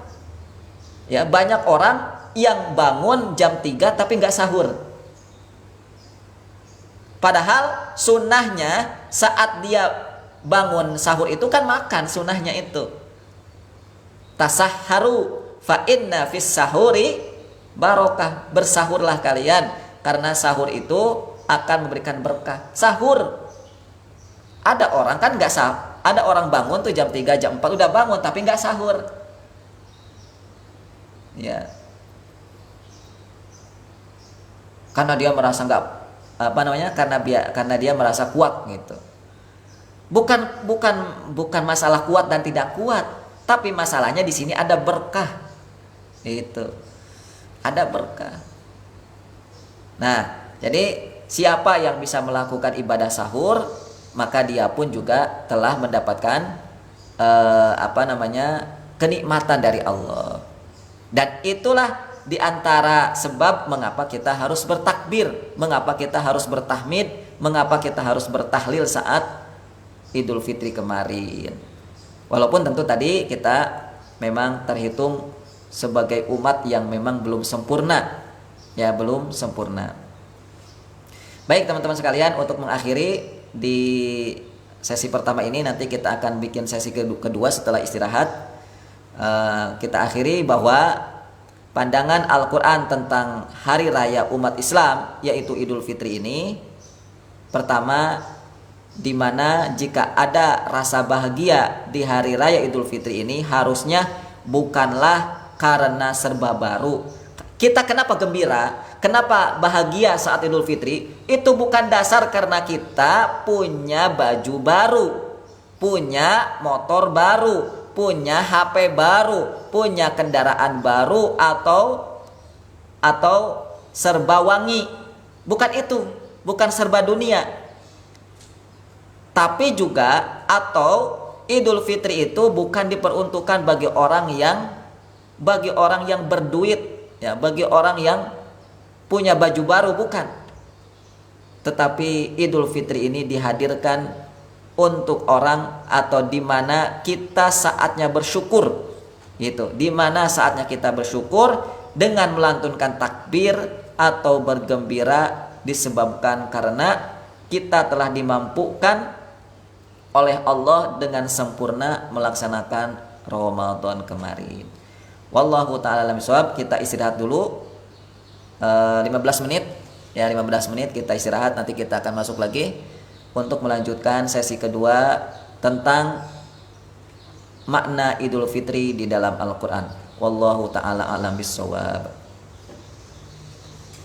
Ya, banyak orang yang bangun jam 3 tapi nggak sahur. Padahal sunnahnya saat dia bangun sahur itu kan makan, sunnahnya itu. Tasahharu fa inna fis sahuri barokah. Bersahurlah kalian karena sahur itu akan memberikan berkah. Sahur. Ada orang kan nggak sahur. Ada orang bangun tuh jam 3, jam 4 udah bangun tapi nggak sahur. Ya. Karena dia merasa karena dia merasa kuat gitu. Bukan masalah kuat dan tidak kuat, tapi masalahnya di sini ada berkah. Itu. Ada berkah. Nah, jadi siapa yang bisa melakukan ibadah sahur, maka dia pun juga telah mendapatkan kenikmatan dari Allah. Dan itulah diantara sebab mengapa kita harus bertakbir, mengapa kita harus bertahmid, mengapa kita harus bertahlil saat Idul Fitri kemarin. Walaupun tentu tadi kita memang terhitung sebagai umat yang memang belum sempurna. Ya, belum sempurna. Baik teman-teman sekalian, untuk mengakhiri di sesi pertama ini, nanti kita akan bikin sesi kedua setelah istirahat. Kita akhiri bahwa pandangan Al-Quran tentang hari raya umat Islam, yaitu Idul Fitri ini, pertama, di mana jika ada rasa bahagia di hari raya Idul Fitri ini, harusnya bukanlah karena serba baru, Kita kenapa gembira, kenapa bahagia saat Idul Fitri? Itu bukan dasar karena kita punya baju baru, punya motor baru, punya HP baru, punya kendaraan baru atau serba wangi. Bukan itu, bukan serba dunia. Tapi juga atau Idul Fitri itu bukan diperuntukkan bagi orang yang berduit, ya, bagi orang yang punya baju baru, bukan. Tetapi Idul Fitri ini dihadirkan untuk orang atau di mana kita saatnya bersyukur, gitu. Di mana saatnya kita bersyukur dengan melantunkan takbir atau bergembira disebabkan karena kita telah dimampukan oleh Allah dengan sempurna melaksanakan Ramadan kemarin. Wallahu ta'ala alam bishawab. Kita istirahat dulu 15 menit. Ya, 15 menit kita istirahat, nanti kita akan masuk lagi untuk melanjutkan sesi kedua tentang makna Idul Fitri di dalam Al-Qur'an. Wallahu ta'ala alam bishawab.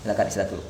Silakan istirahat dulu.